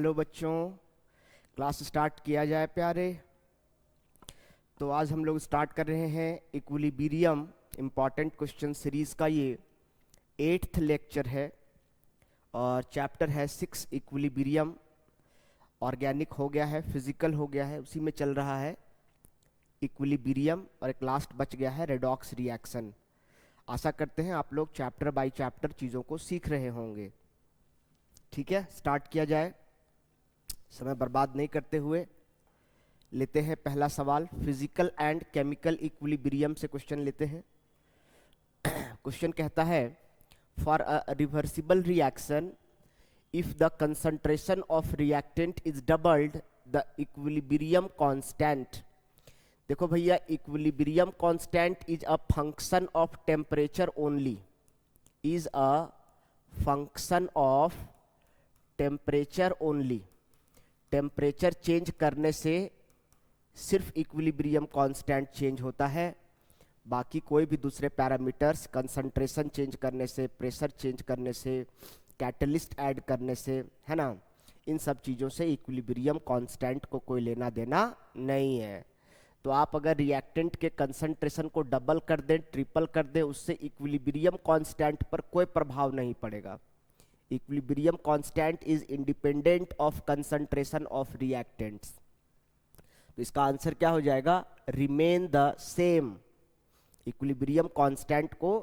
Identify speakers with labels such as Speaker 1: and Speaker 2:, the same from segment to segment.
Speaker 1: Hello बच्चों, class start किया जाए प्यारे। तो आज हम लोग स्टार्ट कर रहे हैं इक्विलिब्रियम इम्पॉर्टेंट क्वेश्चन सीरीज़ का ये 8th लेक्चर है और चैप्टर है 6 इक्विलिब्रियम। ऑर्गेनिक हो गया है, फिजिकल हो गया है, उसी में चल रहा है इक्विलिब्रियम और एक लास्ट बच गया है रेडॉक्स रिएक्शन। आशा करते हैं आप लोग चैप्टर बाय चैप्टर चीज़ों को सीख रहे होंगे। ठीक है, स्टार्ट किया जाए। समय बर्बाद नहीं करते हुए लेते हैं पहला सवाल। फिजिकल एंड केमिकल इक्विलिब्रियम से क्वेश्चन लेते हैं। क्वेश्चन कहता है for a reversible reaction if the concentration of reactant is doubled the equilibrium constant. देखो भैया, equilibrium constant is a function of temperature only, is a function of temperature only. Temperature change करने से सिर्फ equilibrium constant change होता है, बाकी कोई भी दूसरे पैरामीटर्स कंसंट्रेशन चेंज करने से, प्रेशर चेंज करने से, कैटलिस्ट ऐड करने से, है ना, इन सब चीज़ों से इक्विलिब्रियम कांस्टेंट को कोई लेना देना नहीं है। तो आप अगर रिएक्टेंट के कंसंट्रेशन को डबल कर दें, ट्रिपल कर दें, उससे इक्विलिब्रियम कांस्टेंट पर कोई प्रभाव नहीं पड़ेगा। Equilibrium constant is independent of concentration of reactants. तो इसका आंसर क्या हो जाएगा? Remain the same. Equilibrium constant को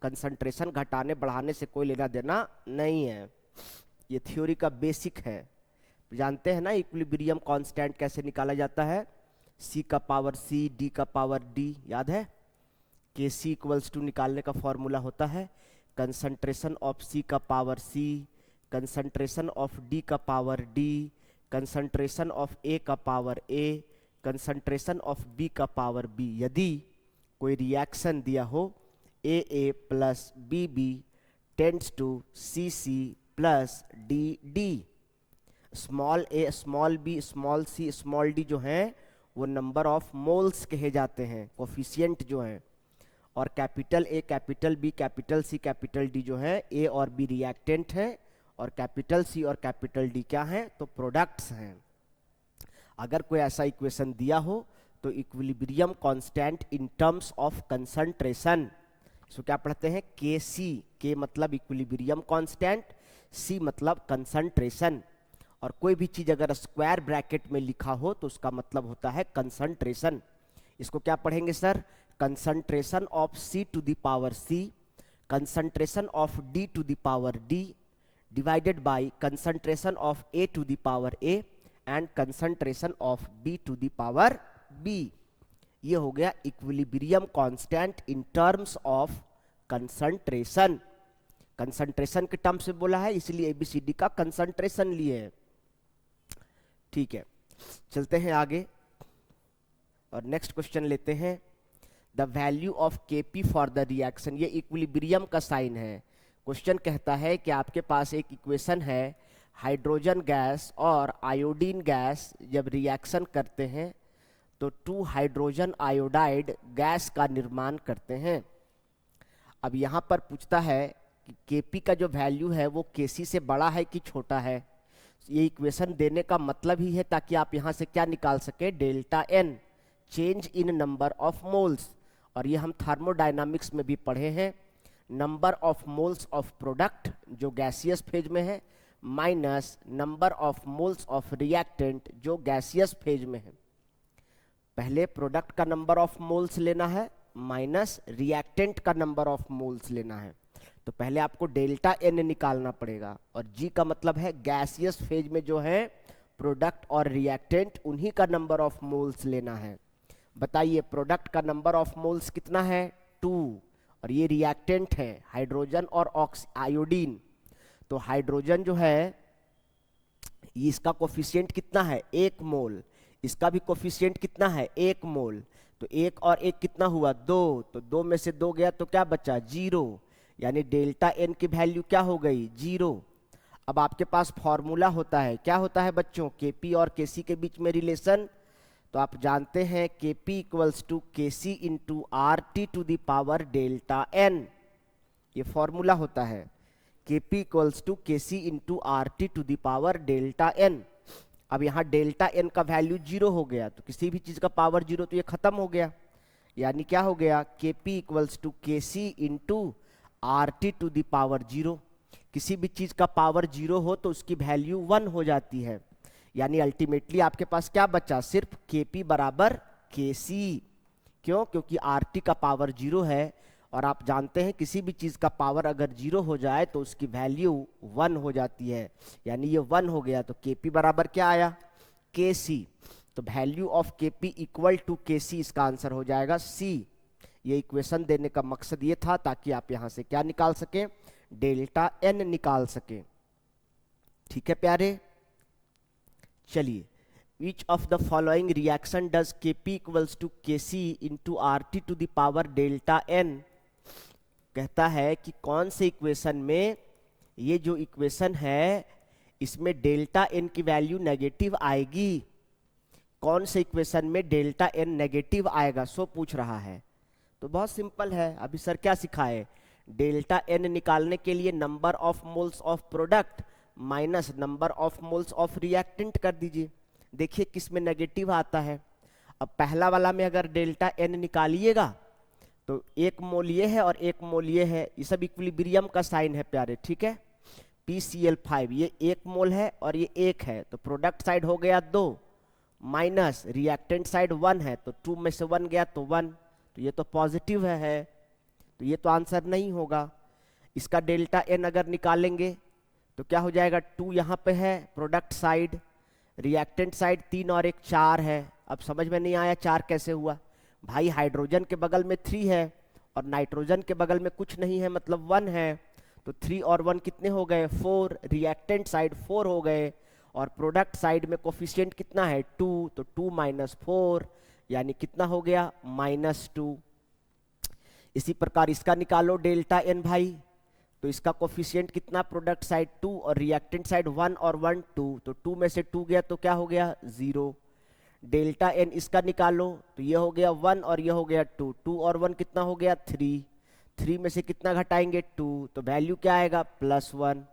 Speaker 1: कंसंट्रेशन घटाने बढ़ाने से कोई लेना देना नहीं है। ये थ्योरी का बेसिक है। जानते हैं ना इक्विलिब्रियम कांस्टेंट कैसे निकाला जाता है? सी का पावर सी, डी का पावर डी, याद है? के सी इक्वल्स टू निकालने का फॉर्मूला होता है कंसंट्रेशन ऑफ सी का power C, concentration of D का power D, concentration of A का power A, concentration of B का पावर बी। यदि कोई रिएक्शन दिया हो A plus B tends to C plus D, small A small B small C small D जो हैं वो नंबर ऑफ मोल्स कहे जाते हैं, कोफिशिएंट जो हैं। और capital A capital B capital C capital D जो है ए और बी रिएक्टेंट हैं, और कैपिटल सी और कैपिटल डी क्या हैं? तो प्रोडक्ट्स हैं। अगर कोई ऐसा इक्वेशन दिया हो तो equilibrium constant in terms of concentration, इसको क्या पढ़ते हैं? के सी। के मतलब इक्विलिब्रियम कांस्टेंट, सी मतलब कंसंट्रेशन। और कोई भी चीज अगर स्क्वायर ब्रैकेट में लिखा हो तो उसका मतलब होता है कंसंट्रेशन। इसको क्या पढ़ेंगे sir? Concentration of C to the power C, concentration of D to the power D divided by concentration of A to the power A and concentration of B to the power B. ये हो गया equilibrium constant in terms of concentration. Concentration के terms में बोला है, इसलिए ABCD का concentration लिए है। ठीक है, चलते हैं आगे और नेक्स्ट क्वेश्चन लेते हैं। The value of Kp for the reaction. ये इक्विलिब्रियम का साइन है। क्वेश्चन कहता है कि आपके पास एक इक्वेशन है, हाइड्रोजन गैस और आयोडीन गैस जब रिएक्शन करते हैं तो 2 हाइड्रोजन आयोडाइड गैस का निर्माण करते हैं। अब यहाँ पर पूछता है कि Kp का जो वैल्यू है वो Kc से बड़ा है कि छोटा है। ये इक्वेशन देने का मतलब ही है ताकि आप यहाँ से क्या निकाल सके? Delta N, change in number of moles. और ये हम थर्मोडायनामिक्स में भी पढ़े हैं, number of moles of product जो गैसियस फेज में है minus number of moles of reactant जो गैसियस फेज में है। पहले प्रोडक्ट का नंबर ऑफ मोल्स लेना है माइनस रिएक्टेंट का नंबर ऑफ मोल्स लेना है। तो पहले आपको डेल्टा एन निकालना पड़ेगा, और जी का मतलब है गैसियस फेज में जो है प्रोडक्ट और रिएक्टेंट, उन्हीं का नंबर ऑफ मोल्स लेना है। बताइए प्रोडक्ट का नंबर ऑफ मोल्स कितना है? 2, और ये रिएक्टेंट है हाइड्रोजन और आयोडीन। तो हाइड्रोजन जो है ये इसका कोफिशिएंट कितना है? 1 मोल। इसका भी कोफिशिएंट कितना है? 1 मोल। तो 1 और 1 कितना हुआ? 2। तो 2 में से 2 गया तो क्या बचा? 0। यानी डेल्टा एन की वैल्यू क्या हो गई? 0। अब आपके पास फॉर्मूला होता है, क्या होता है बच्चों? Kp और Kc के बीच में रिलेशन। तो आप जानते हैं Kp equals to Kc into R T to the power delta N. ये फॉर्मूला होता है Kp equals to Kc into RT to the power delta n। अब यहाँ डेल्टा n का वैल्यू 0 हो गया, तो किसी भी चीज का पावर 0 तो ये खत्म हो गया, यानी क्या हो गया, Kp equals to Kc into RT to the power 0। किसी भी चीज का पावर 0 हो तो उसकी वैल्यू 1 हो जाती है, यानी अल्टीमेटली आपके पास क्या बचा, सिर्फ Kp बराबर Kc। क्यों? क्योंकि RT का पावर 0 है, और आप जानते हैं किसी भी चीज का पावर अगर 0 हो जाए तो उसकी वैल्यू 1 हो जाती है, यानी ये 1 हो गया, तो Kp बराबर क्या आया, Kc। तो value of Kp equal to Kc, इसका आंसर हो जाएगा C। ये इक्वेशन देने का मकसद ये था ताकि आप यहां से क्या निकाल सकें, डेल्टा n निकाल सकें। ठीक है प्यारे, चलिए, which of the following reaction does Kp equals to Kc into RT to the power delta n। कहता है कि कौन से इक्वेशन में, ये जो इक्वेशन है इसमें डेल्टा n की वैल्यू नेगेटिव आएगी, कौन से इक्वेशन में डेल्टा n नेगेटिव आएगा, सो पूछ रहा है। तो बहुत सिंपल है, अभी सर क्या सिखाए, डेल्टा n निकालने के लिए number of moles of product minus number of moles of reactant कर दीजिए। देखिए किस में नेगेटिव आता है। अब पहला वाला में अगर डेल्टा n निकालिएगा तो 1 मोल ये है और 1 मोल ये है, ये सब इक्विलिब्रियम का साइन है प्यारे, ठीक है। PCl5 ये 1 मोल है और ये 1 है, तो प्रोडक्ट साइड हो गया 2, माइनस रिएक्टेंट साइड 1 है, तो 2 में से 1 गया तो 1, तो ये तो पॉजिटिव है, तो ये तो आंसर नहीं होगा। इसका डेल्टा n अगर निकालेंगे तो क्या हो जाएगा, 2 यहाँ पे है प्रोडक्ट साइड, रिएक्टेंट साइड 3 और 1 4 है। अब समझ में नहीं आया 4 कैसे हुआ, भाई हाइड्रोजन के बगल में 3 है और नाइट्रोजन के बगल में कुछ नहीं है, मतलब 1 है, तो 3 और 1 कितने हो गए, 4, रिएक्टेंट साइड 4 हो गए, और प्रोडक्ट साइड में कोफिशिएंट कितना है 2, तो 2 माइनस 4 यानी कितना हो गया, -2। इसी प्रकार इसका निकालो डेल्टा n भाई, तो इसका कोफिशिएंट कितना, प्रोडक्ट साइड 2 और रिएक्टेंट साइड 1 और 1 2, तो 2 में से 2 गया तो क्या हो गया 0। डेल्टा n इसका निकालो, तो ये हो गया 1 और ये हो गया 2, 2 और 1 कितना हो गया 3, 3 में से कितना घटाएंगे 2, तो वैल्यू क्या आएगा +1।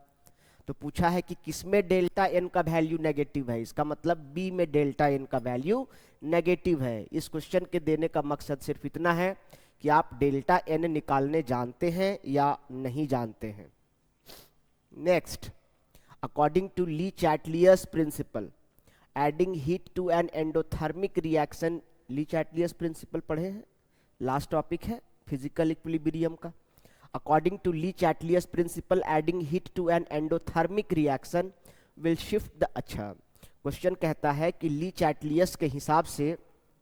Speaker 1: तो पूछा है कि किसमें डेल्टा n का वैल्यू नेगेटिव है, इसका मतलब B में डेल्टा n का वैल्यू नेगेटिव है। इस क्वेश्चन के देने का मकसद सिर्फ इतना है कि आप डेल्टा n निकालने जानते हैं या नहीं जानते हैं। Next, according to Le Chatelier's principle adding heat to an endothermic reaction, Le Chatelier's principle पढ़े हैं, लास्ट टॉपिक है फिजिकल इक्विलिब्रियम का। According to Le Chatelier's principle adding heat to an endothermic reaction will shift the, अच्छा question कहता है कि ली चैटलियर्स के हिसाब से,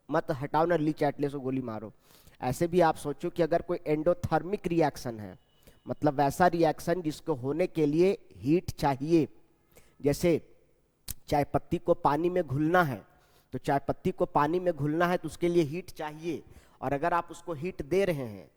Speaker 1: मत हटाओ ना ली चैटलियर्स को गोली मारो, ऐसे भी आप सोचो कि अगर कोई एंडोथर्मिक रिएक्शन है, मतलब वैसा रिएक्शन जिसको होने के लिए हीट चाहिए, जैसे चाय पत्ती को पानी में घुलना है, तो चाय पत्ती को पानी में घुलना है तो उसके लिए हीट चाहिए, और अगर आप उसको हीट दे रहे हैं,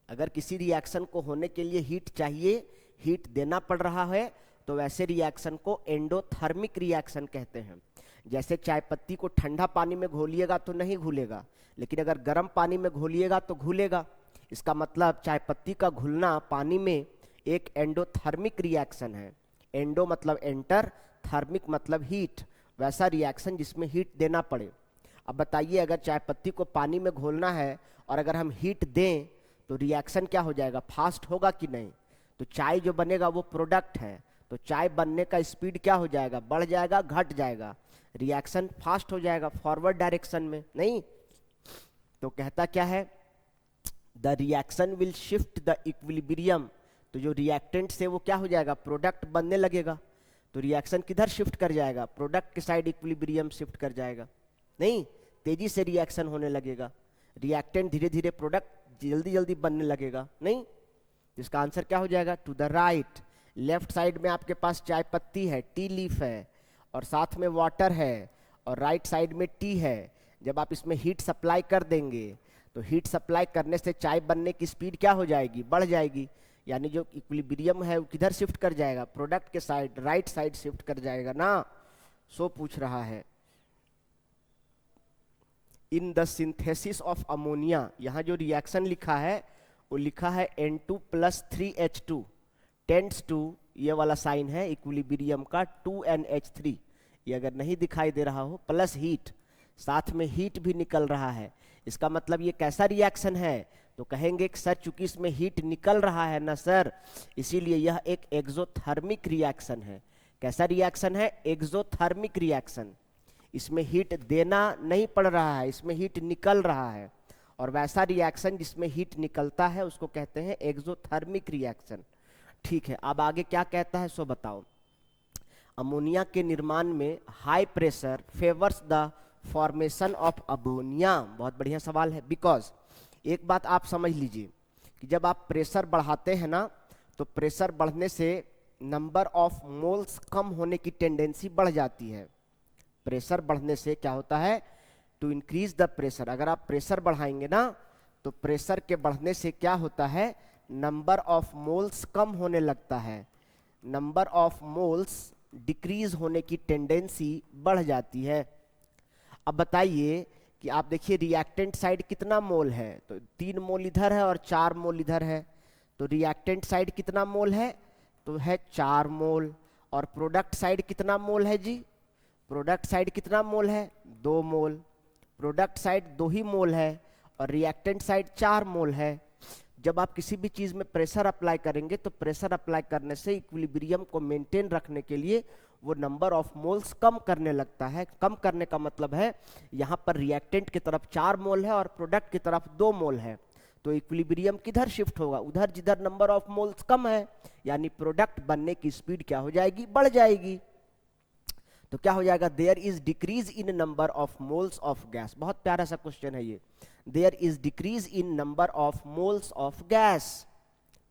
Speaker 1: अगर किसी रिएक्शन को होने के लिए हीट चाहिए, हीट देना पड़ रहा है, तो वैसे रिएक्शन को एंडोथर्मिक रिएक्शन कहते हैं। जैसे चाय पत्ती को ठंडा पानी में घोलिएगा तो नहीं घुलेगा, लेकिन अगर गर्म पानी में घोलिएगा तो घुलेगा। इसका मतलब चाय पत्ती का घुलना पानी में एक एंडोथर्मिक रिएक्शन है। एंडो मतलब एंटर, थर्मिक मतलब हीट, वैसा रिएक्शन जिसमें हीट देना पड़े। अब बताइए अगर चाय पत्ती को पानी में घोलना है और अगर हम हीट दें तो रिएक्शन क्या हो जाएगा, फास्ट होगा कि नहीं। तो चाय जो बनेगा वो प्रोडक्ट है, तो चाय बनने का स्पीड क्या हो जाएगा, बढ़ जाएगा घट जाएगा, रिएक्शन फास्ट हो जाएगा फॉरवर्ड डायरेक्शन में, नहीं। तो कहता क्या है, the reaction will shift the equilibrium, तो जो रिएक्टेंट से वो क्या हो जाएगा, प्रोडक्ट बनने लगेगा, तो रिएक्शन किधर शिफ्ट कर जाएगा, प्रोडक्ट के साइड इक्विलिब्रियम शिफ्ट कर जाएगा, नहीं, तेजी से रिएक्शन होने लगेगा, रिएक्टेंट धीरे धीरे प्रोडक्ट जल्दी जल्दी बनने लगेगा, नहीं। इसका आंसर क्या हो जाएगा, to the right. Left side में आपके पास चाय पत्ती है, टी लीफ है, और साथ में वाटर है, और राइट साइड में टी है। जब आप इसमें हीट सप्लाई कर देंगे तो हीट सप्लाई करने से चाय बनने की स्पीड क्या हो जाएगी, बढ़ जाएगी, यानी जो इक्विलिब्रियम है वो किधर शिफ्ट कर जाएगा, प्रोडक्ट के साइड, राइट साइड शिफ्ट कर जाएगा ना। सो पूछ रहा है, in the synthesis of ammonia, यहाँ जो रिएक्शन लिखा है वो लिखा है N2 + 3H2 टेंड्स टू ये वाला साइन है इक्विलिब्रियम का 2NH3, ये अगर नहीं दिखाई दे रहा हो, प्लस हीट, साथ में हीट भी निकल रहा है, इसका मतलब ये कैसा रिएक्शन है? तो कहेंगे कि सर चूंकि इसमें हीट निकल रहा है ना सर, इसीलिए यह एक एक्सोथर्मिक रिएक्शन है। कैसा रिएक्शन है? Exothermic reaction. इसमें हीट देना नहीं पड़ रहा है, इसमें हीट निकल रहा है, और वैसा रिएक्शन जिसमें हीट निकलता है उसको कहते हैं एक्सोथर्मिक रिएक्शन। ठीक है, अब आगे क्या कहता है सो बताओ। अमोनिया के निर्माण में high pressure favours the formation of ammonia. बहुत बढ़िया सवाल है, बिकॉज एक बात आप समझ लीजिए कि जब आप प्रेशर बढ़ाते हैं ना, तो प्रेशर बढ़ने से नंबर ऑफ मोल्स कम होने की टेंडेंसी बढ़ जाती है। प्रेशर बढ़ने से क्या होता है? टू इंक्रीज द प्रेशर, अगर आप प्रेशर बढ़ाएंगे ना, तो प्रेशर के बढ़ने से क्या होता है? नंबर ऑफ मोल्स कम होने लगता है, नंबर ऑफ मोल्स डिक्रीज होने की टेंडेंसी बढ़ जाती है। अब बताइए कि आप देखिए रिएक्टेंट साइड कितना मोल है, तो 3 मोल इधर है और 4 मोल इधर है, तो रिएक्टेंट साइड कितना मोल है? तो है 4 मोल। और प्रोडक्ट साइड कितना मोल है जी? प्रोडक्ट साइड कितना मोल है? 2 मोल। प्रोडक्ट साइड 2 ही मोल है और रिएक्टेंट साइड 4 मोल है। जब आप किसी भी चीज में प्रेशर अप्लाई करेंगे, तो प्रेशर अप्लाई करने से इक्विलिब्रियम को मेंटेन रखने के लिए वो नंबर ऑफ मोल्स कम करने लगता है। कम करने का मतलब है यहाँ पर रिएक्टेंट की तरफ 4 मोल है और प्रोडक्ट की तरफ 2 मोल है, तो इक्विलिब्रियम किधर शिफ्ट होगा? उधर जिधर नंबर ऑफ मोल्स कम है, यानी प्रोडक्ट बनने की स्पीड क्या हो जाएगी? बढ़ जाएगी। तो क्या हो जाएगा? There is decrease in number of moles of gas. बहुत प्यारा सा क्वेश्चन है ये। There is decrease in number of moles of gas.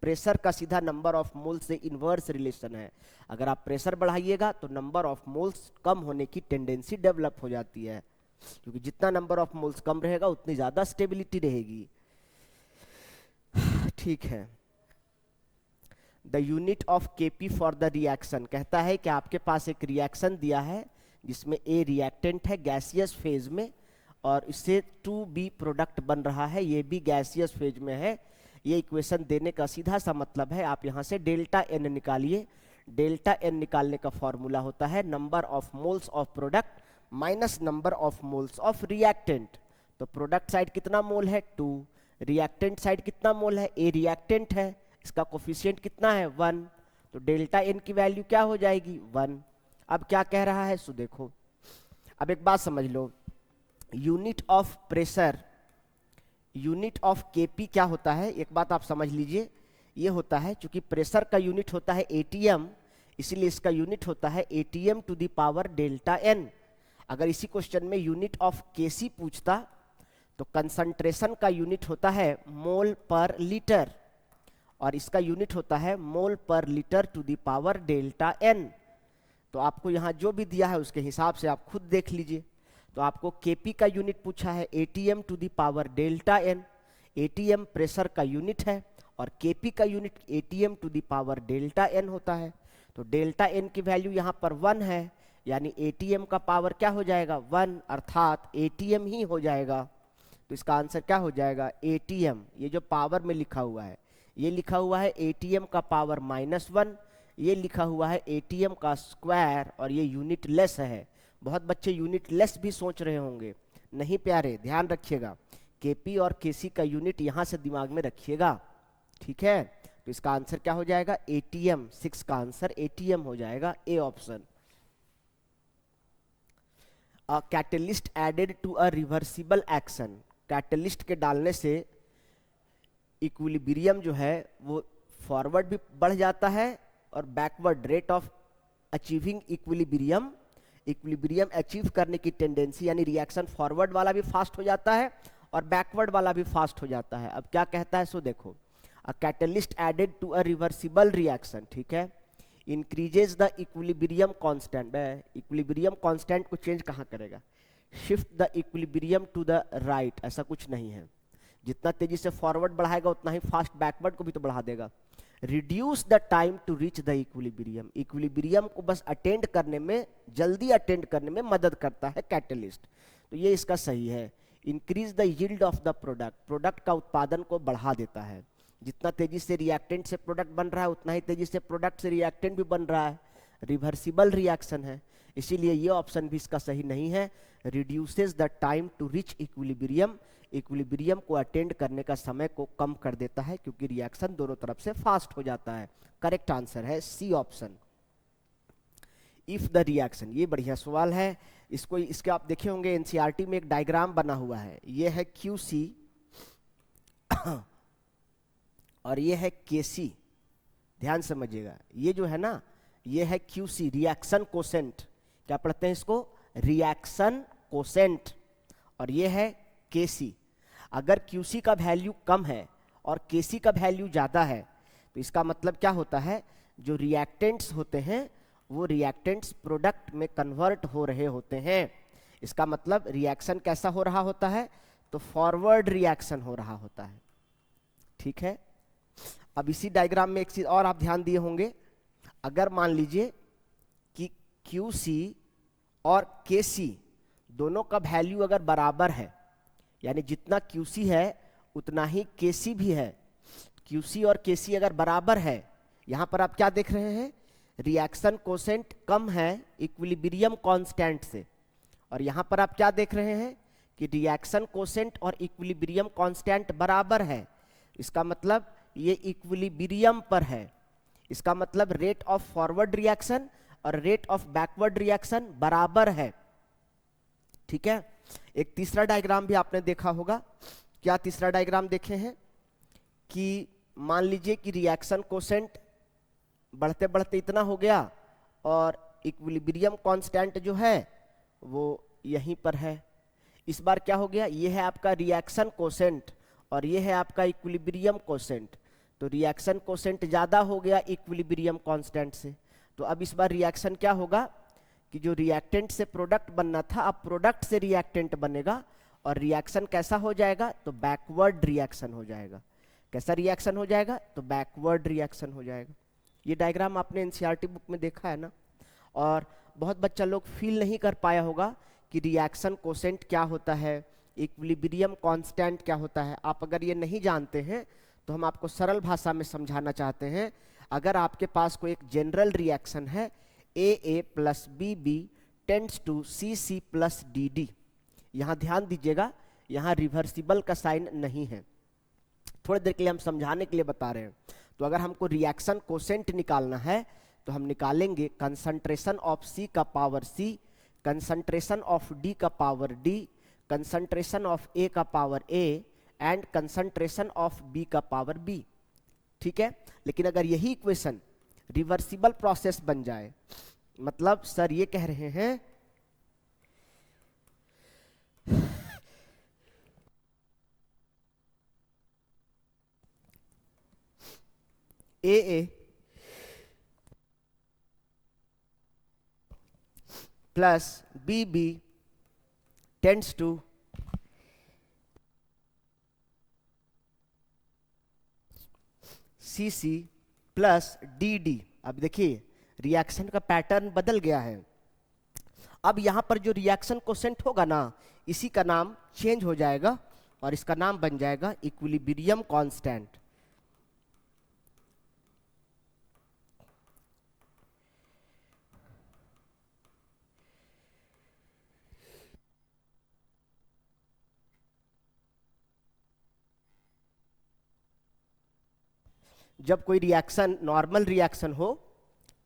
Speaker 1: Pressure का सीधा नंबर ऑफ मोल्स से इनवर्स रिलेशन है। अगर आप प्रेशर बढ़ाइएगा तो नंबर ऑफ मोल्स कम होने की टेंडेंसी डेवलप हो जाती है, क्योंकि जितना नंबर ऑफ मोल्स कम रहेगा उतनी ज्यादा स्टेबिलिटी रहेगी। ठीक है, the unit of KP for the reaction कहता है कि आपके पास एक रिएक्शन दिया है जिसमें ए रिएक्टेंट है गैसियस फेज में, और इससे 2B प्रोडक्ट बन रहा है, ये भी गैसियस फेज में है। ये इक्वेशन देने का सीधा सा मतलब है, आप यहाँ से डेल्टा एन निकालिए। डेल्टा एन निकालने का फॉर्मूला होता है number of moles of product minus number of moles of reactant. तो प्रोडक्ट साइड कितना मोल है? 2। रिएक्टेंट साइड कितना मोल है? ए रिएक्टेंट है, इसका कोफिशिएंट कितना है? 1। तो डेल्टा एन की वैल्यू क्या हो जाएगी? 1। अब क्या कह रहा है सो देखो, अब एक बात समझ लो, unit of pressure, unit of KP क्या होता है? एक बात आप समझ लीजिए, ये होता है चूंकि प्रेशर का यूनिट होता है एटीएम, इसलिए इसका यूनिट होता है ATM to the power delta N. अगर इसी क्वेश्चन में यूनिट ऑफ केसी पूछता तो कंसंट्रेशन का यूनिट होता है मोल पर लीटर, और इसका यूनिट होता है mole per litre to the power delta N. तो आपको यहाँ जो भी दिया है उसके हिसाब से आप खुद देख लीजिए। तो आपको केपी का यूनिट पूछा है ATM to the power delta N. ATM pressure का यूनिट है और केपी का unit ATM to the power delta N होता है। तो डेल्टा एन की वैल्यू यहाँ पर 1 है, यानी एटीएम का पावर क्या हो जाएगा? 1, अर्थात एटीएम ही हो जाएगा। तो इसका आंसर क्या हो जाएगा? एटीएम। ये जो पावर में लिखा हुआ है, ये लिखा हुआ है एटीएम का पावर -1, ये लिखा हुआ है एटीएम का स्क्वायर, और ये यूनिट लेस है। बहुत बच्चे यूनिट लेस भी सोच रहे होंगे, नहीं प्यारे, ध्यान रखिएगा, केपी और केसी का यूनिट यहाँ से दिमाग में रखिएगा, ठीक है। तो इसका आंसर क्या हो जाएगा? एटीएम। 6 का आंसर एटीएम हो जाएगा, A option. A catalyst added to a reversible action, catalyst के डालने से इक्विलिब्रियम जो है वो फॉरवर्ड भी बढ़ जाता है और backward, rate of achieving equilibrium, equilibrium achieve करने की टेंडेंसी, यानी रिएक्शन फॉरवर्ड वाला भी फास्ट हो जाता है और बैकवर्ड वाला भी फास्ट हो जाता है। अब क्या कहता है सो देखो, a catalyst added to a reversible reaction, ठीक है, increases the equilibrium constant. Equilibrium constant को चेंज कहाँ करेगा? Shift the equilibrium to the right, ऐसा कुछ नहीं है। जितना तेजी से फॉरवर्ड बढ़ाएगा उतना ही फास्ट बैकवर्ड को भी तो बढ़ा देगा। Reduce the time to reach the equilibrium, equilibrium को बस अटेंड करने में, जल्दी अटेंड करने में मदद करता है कैटलिस्ट। तो ये इसका सही है। Increase the yield of the product, product का उत्पादन को बढ़ा देता है। जितना तेजी से रिएक्टेंट से प्रोडक्ट बन रहा है उतना ही तेजी से प्रोडक्ट से रिएक्टेंट भी बन रहा है, रिवर्सिबल रिएक्शन है। इसीलिए ये ऑप्शन भी इसका सही नहीं है। Reduces the time to reach equilibrium, equilibrium को अटेंड करने का समय को कम कर देता है क्योंकि रिएक्शन दोनों तरफ से फास्ट हो जाता है। करेक्ट आंसर है C option. If the reaction, ये बढ़िया सवाल है। इसको इसके आप देखे होंगे एनसीईआरटी में एक डायग्राम बना हुआ है, ये है क्यूसी और ये है केसी। ध्यान समझिएगा, ये जो है ना ये है क्यूसी रिएक्शन कोसेंट, क्या पढ़ते हैं इसको, रिएक्शन कोसेंट, और ये है केसी। अगर क्यूसी का वैल्यू कम है और केसी का वैल्यू ज्यादा है तो इसका मतलब क्या होता है, जो रिएक्टेंट्स होते हैं वो रिएक्टेंट्स प्रोडक्ट में कन्वर्ट हो रहे होते हैं। इसका मतलब रिएक्शन कैसा हो रहा होता है, तो फॉरवर्ड रिएक्शन हो रहा होता है। ठीक है, अब इसी डायग्राम में एक चीज और आप ध्यान दिए होंगे, अगर मान लीजिए कि QC और KC दोनों का वैल्यू अगर बराबर है, यानी जितना QC है उतना ही KC भी है, QC और KC अगर बराबर है, यहां पर आप क्या देख रहे हैं, रिएक्शन कोसेंट कम है इक्विलिब्रियम कांस्टेंट से, और यहां पर आप क्या देख रहे हैं कि रिएक्शन कोसेंट और इक्विलिब्रियम कांस्टेंट बराबर है। इसका मतलब ये इक्विलिब्रियम पर है। इसका मतलब रेट ऑफ फॉरवर्ड रिएक्शन और रेट ऑफ बैकवर्ड रिएक्शन बराबर है। ठीक है, एक तीसरा डायग्राम भी आपने देखा होगा। क्या तीसरा डायग्राम देखे हैं कि मान लीजिए कि रिएक्शन कोसेंट बढ़ते बढ़ते इतना हो गया और इक्विलिब्रियम कांस्टेंट जो है वो यहीं पर है। इस बार क्या हो गया, ये है आपका रिएक्शन कोसेंट और ये है आपका इक्विलिब्रियम कोसेंट, तो रिएक्शन कोसेंट ज्यादा हो गया इक्विलिब्रियम कांस्टेंट से। तो अब इस बार रिएक्शन क्या होगा कि जो रिएक्टेंट से प्रोडक्ट बनना था अब प्रोडक्ट से रिएक्टेंट बनेगा, और रिएक्शन कैसा हो जाएगा, तो बैकवर्ड रिएक्शन हो जाएगा। कैसा रिएक्शन हो जाएगा, तो बैकवर्ड रिएक्शन हो जाएगा। ये डायग्राम आपने एनसीईआरटी बुक में देखा है ना, और बहुत बच्चा लोग फील नहीं कर पाया होगा कि रिएक्शन कोसेंट क्या होता है, इक्विलिब्रियम कांस्टेंट क्या होता है। आप अगर ये नहीं जानते हैं तो हम आपको सरल भाषा में समझाना चाहते हैं। अगर आपके पास कोई एक जनरल रिएक्शन है AA plus BB tends to CC plus DD, यहाँ ध्यान दीजिएगा, यहाँ रिवर्सिबल का साइन नहीं है, थोड़ी देर के लिए हम समझाने के लिए बता रहे हैं। तो अगर हमको रिएक्शन कोसेंट निकालना है तो हम निकालेंगे कंसंट्रेशन ऑफ C का power C, concentration of D का power D, concentration of A का power A and concentration of B का पावर B। ठीक है, लेकिन अगर यही इक्वेशन रिवर्सिबल प्रोसेस बन जाए, मतलब सर ये कह रहे हैं AA plus BB tends to CC plus DD। अब देखिए रिएक्शन का पैटर्न बदल गया है। अब यहां पर जो रिएक्शन कोसेंट होगा ना, इसी का नाम चेंज हो जाएगा और इसका नाम बन जाएगा इक्विलिब्रियम कांस्टेंट। जब कोई रिएक्शन नॉर्मल रिएक्शन हो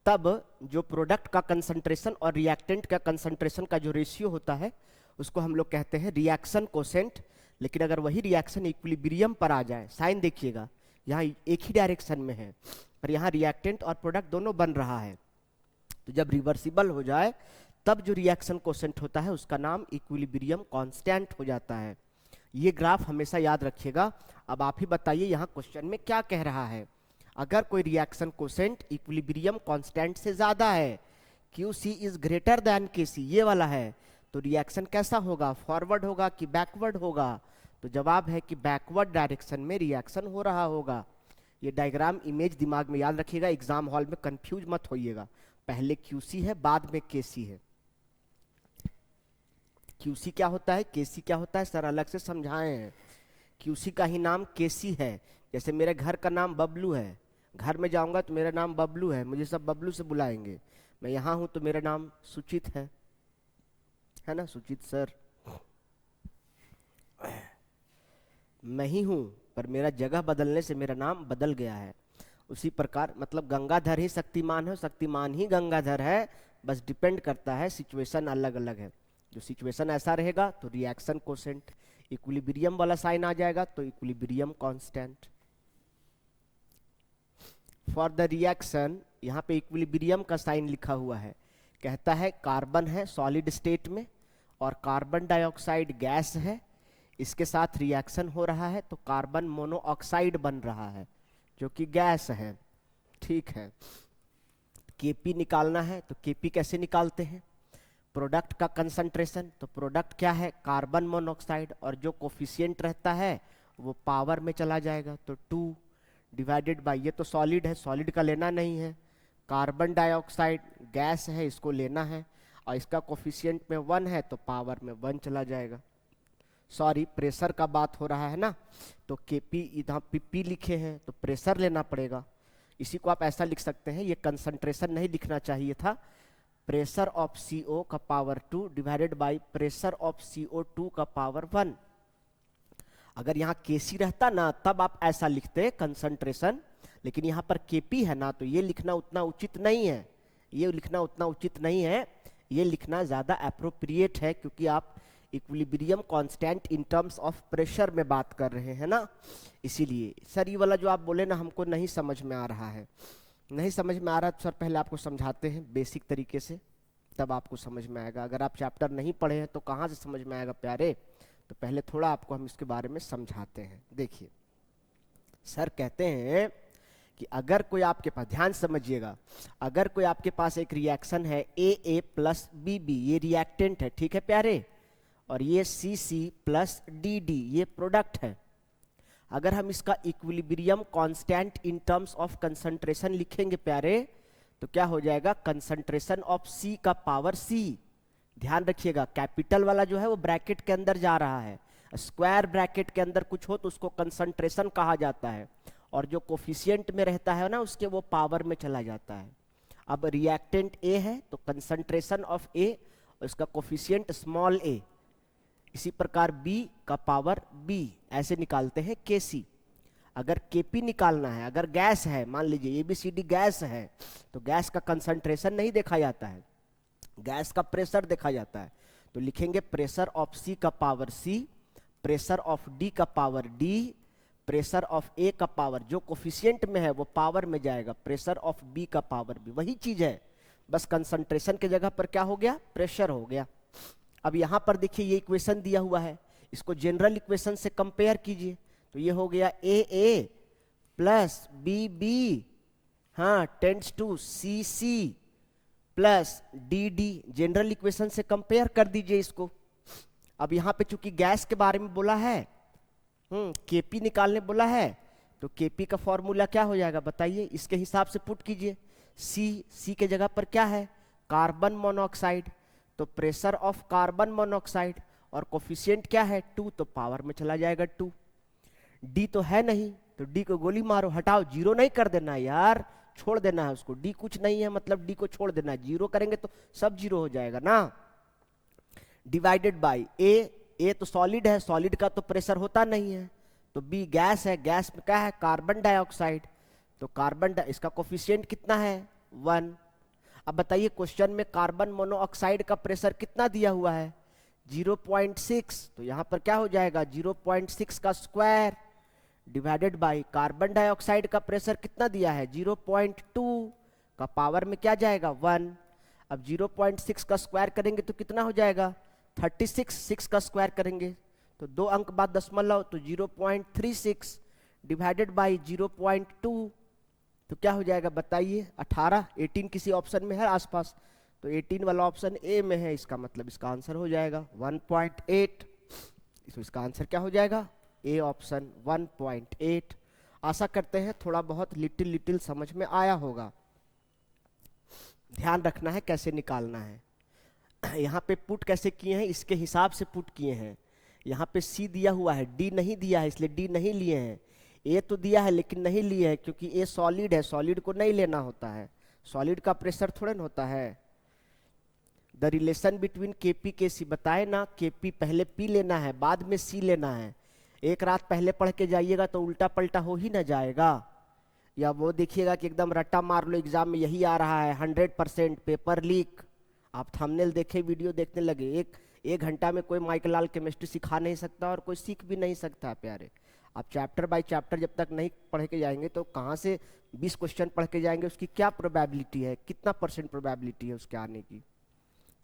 Speaker 1: तब जो प्रोडक्ट का कंसंट्रेशन और रिएक्टेंट का कंसंट्रेशन का जो रेशियो होता है उसको हम लोग कहते हैं रिएक्शन कोसेंट। लेकिन अगर वही रिएक्शन इक्विलिब्रियम पर आ जाए, साइन देखिएगा यहाँ एक ही डायरेक्शन में है पर यहाँ रिएक्टेंट और प्रोडक्ट दोनों बन रहा है, तो जब रिवर्सिबल हो जाए तब जो रिएक्शन कोसेंट होता है उसका नाम इक्विलिब्रियम कांस्टेंट हो जाता है। ये ग्राफ हमेशा याद रखिएगा। अब आप ही बताइए यहाँ क्वेश्चन में क्या कह रहा है। अगर कोई रिएक्शन कोसेंट इक्विलिब्रियम कांस्टेंट से ज्यादा है, QC is greater than KC, ये वाला है, तो रिएक्शन कैसा होगा, फॉरवर्ड होगा कि बैकवर्ड होगा, तो जवाब है कि बैकवर्ड डायरेक्शन में रिएक्शन हो रहा होगा। ये डायग्राम इमेज दिमाग में याद रखिएगा, एग्जाम हॉल में कंफ्यूज मत होइएगा, पहले QC है बाद में KC है। QC क्या होता है, KC क्या होता है, सर अलग से समझाए हैं। QC का ही नाम KC है जैसे मेरे घर का नाम बबलू है, घर में जाऊंगा तो मेरा नाम बबलू है, मुझे सब बबलू से बुलाएंगे। मैं यहाँ हूँ तो मेरा नाम सुचित है ना, सुचित सर। मैं ही हूँ पर मेरा जगह बदलने से मेरा नाम बदल गया है। उसी प्रकार मतलब गंगाधर ही शक्तिमान है, शक्तिमान ही गंगाधर है, बस डिपेंड करता है, सिचुएशन अलग अलग है। जो सिचुएशन ऐसा रहेगा तो रिएक्शन कोसेंट इक्विलिब्रियम वाला साइन आ जाएगा, तो equilibrium constant. For the reaction, यहाँ पे इक्विलिब्रियम का साइन लिखा हुआ है, कहता है कार्बन है सॉलिड स्टेट में और कार्बन डाइऑक्साइड गैस है, इसके साथ रिएक्शन हो रहा है तो कार्बन मोनोऑक्साइड बन रहा है जो कि गैस है। ठीक है, केपी निकालना है तो केपी कैसे निकालते हैं, प्रोडक्ट का कंसंट्रेशन, तो प्रोडक्ट क्या है कार्बन मोनोऑक्साइड, और जो कोफिशिएंट रहता है वो पावर में चला जाएगा, तो 2 डिवाइडेड बाय, ये तो सॉलिड है, सॉलिड का लेना नहीं है, कार्बन डाइऑक्साइड गैस है इसको लेना है, और इसका कोफिशिएंट में 1 है तो पावर में 1 चला जाएगा। सॉरी, प्रेशर का बात हो रहा है ना, तो केपी इधर पी लिखे हैं तो प्रेशर लेना पड़ेगा। इसी को आप ऐसा लिख सकते हैं, ये कंसंट्रेशन नहीं लिखना चाहिए था, प्रेशर ऑफ CO का power 2 divided by pressure of CO2 का पावर 1। अगर यहाँ केसी रहता ना तब आप ऐसा लिखते कंसंट्रेशन, लेकिन यहाँ पर केपी है ना तो ये लिखना उतना उचित नहीं है, ये लिखना उतना उचित नहीं है, ये लिखना ज़्यादा अप्रोप्रिएट है, क्योंकि आप equilibrium constant in terms of pressure में बात कर रहे हैं ना, इसीलिए। सर ये वाला जो आप बोले ना हमको नहीं समझ में आ रहा है, नहीं समझ में आ रहा तो सर पहले आपको समझाते हैं बेसिक तरीके से, तब आपको समझ में आएगा। अगर आप चैप्टर नहीं पढ़े हैं तो कहाँ से समझ में आएगा प्यारे, तो पहले थोड़ा आपको हम इसके बारे में समझाते हैं। देखिए सर कहते हैं कि अगर कोई आपके पास, ध्यान समझिएगा, अगर कोई आपके पास एक रिएक्शन है AA प्लस BB, ये रिएक्टेंट है, ठीक है प्यारे, और ये CC प्लस DD ये प्रोडक्ट है। अगर हम इसका equilibrium constant in terms of concentration लिखेंगे प्यारे, तो क्या हो जाएगा, कंसंट्रेशन ऑफ C का पावर C। ध्यान रखिएगा, कैपिटल वाला जो है वो ब्रैकेट के अंदर जा रहा है, स्क्वायर ब्रैकेट के अंदर कुछ हो तो उसको कंसंट्रेशन कहा जाता है, और जो कोफिशिएंट में रहता है ना उसके वो पावर में चला जाता है। अब रिएक्टेंट A है तो कंसंट्रेशन ऑफ A और इसका कोफिशिएंट स्मॉल a, इसी प्रकार B का पावर B, ऐसे निकालते हैं Kc। अगर Kp निकालना है, अगर गैस है, मान लीजिए ABCD गैस है, तो गैस का कंसंट्रेशन नहीं देखा जाता है, गैस का प्रेशर देखा जाता है, तो लिखेंगे प्रेशर ऑफ C का power C, pressure of D का power D, pressure of A का पावर जो कोफिशिएंट में है वो पावर में जाएगा, प्रेशर ऑफ B का पावर B, वही चीज है, बस कंसंट्रेशन के जगह पर क्या हो गया, प्रेशर हो गया। अब यहाँ पर देखिए ये इक्वेशन दिया हुआ है, इसको जनरल इक्वेशन से कंपेयर कीजिए, तो ये हो गया AA प्लस BB, हाँ, tends to CC plus DD, general equation से कंपेयर कर दीजिए इसको। अब यहाँ पे चूंकि गैस के बारे में बोला है, Kp निकालने बोला है, तो Kp का फॉर्मूला क्या हो जाएगा बताइए, इसके हिसाब से पुट कीजिए। C के जगह पर क्या है, कार्बन मोनोऑक्साइड, तो प्रेशर ऑफ कार्बन मोनोऑक्साइड, और कोफिशिएंट क्या है 2, तो पावर में चला जाएगा 2। D तो है नहीं, तो D को गोली मारो, हटाओ, जीरो नहीं कर देना यार, छोड़ देना है उसको, D कुछ नहीं है मतलब D को छोड़ देना है, जीरो करेंगे तो सब जीरो हो जाएगा ना। डिवाइडेड बाय A तो सॉलिड है, सॉलिड का तो प्रेशर होता नहीं है, तो B गैस है, गैस में क्या है कार्बन डाइऑक्साइड, तो कार्बन इसका कोफिशिएंट कितना है 1। अब बताइए क्वेश्चन में कार्बन मोनोऑक्साइड का प्रेशर कितना दिया हुआ है 0.6, तो यहाँ पर क्या हो जाएगा 0.6 का square divided by carbon dioxide का प्रेशर कितना दिया है 0.2 का पावर में क्या जाएगा 1। अब 0.6 का स्क्वायर करेंगे तो कितना हो जाएगा 36, 6 का स्क्वायर करेंगे तो 2 अंक बाद दशमलव, तो 0.36 डिवाइडेड बाय 0.2, तो क्या हो जाएगा बताइए 18, 18 किसी ऑप्शन में है आसपास, तो 18 वाला ऑप्शन ए में है, इसका मतलब इसका आंसर हो जाएगा 1.8, तो इसका आंसर क्या हो जाएगा ए ऑप्शन 1.8। आशा करते हैं थोड़ा बहुत लिटिल समझ में आया होगा। ध्यान रखना है कैसे निकालना है, यहाँ पे पुट कैसे किए हैं इसके हिसाब से पुट किए हैं। यहाँ पे सी दिया हुआ है, डी नहीं दिया है इसलिए डी नहीं लिए हैं। ए तो दिया है लेकिन नहीं लिए है, क्योंकि ए सॉलिड है, सॉलिड को नहीं लेना होता है, सॉलिड का प्रेशर थोड़े ना होता है। द रिलेशन बिटवीन केपी के सी बताए ना, केपी पहले पी लेना है बाद में सी लेना है। एक रात पहले पढ़ के जाइएगा तो उल्टा पलटा हो ही ना जाएगा, या वो देखिएगा कि एकदम रट्टा मार लो एग्जाम में यही आ रहा है 100% पेपर लीक, आप थंबनेल देखे वीडियो देखने लगे। एक घंटा में कोई माइकल लाल केमिस्ट्री सिखा नहीं सकता और कोई सीख भी नहीं सकता प्यारे। आप चैप्टर बाय चैप्टर जब तक नहीं पढ़ के जाएंगे तो कहाँ से 20 क्वेश्चन पढ़ के जाएंगे, उसकी क्या प्रोबेबिलिटी है, कितना % प्रोबेबिलिटी है उसके आने की।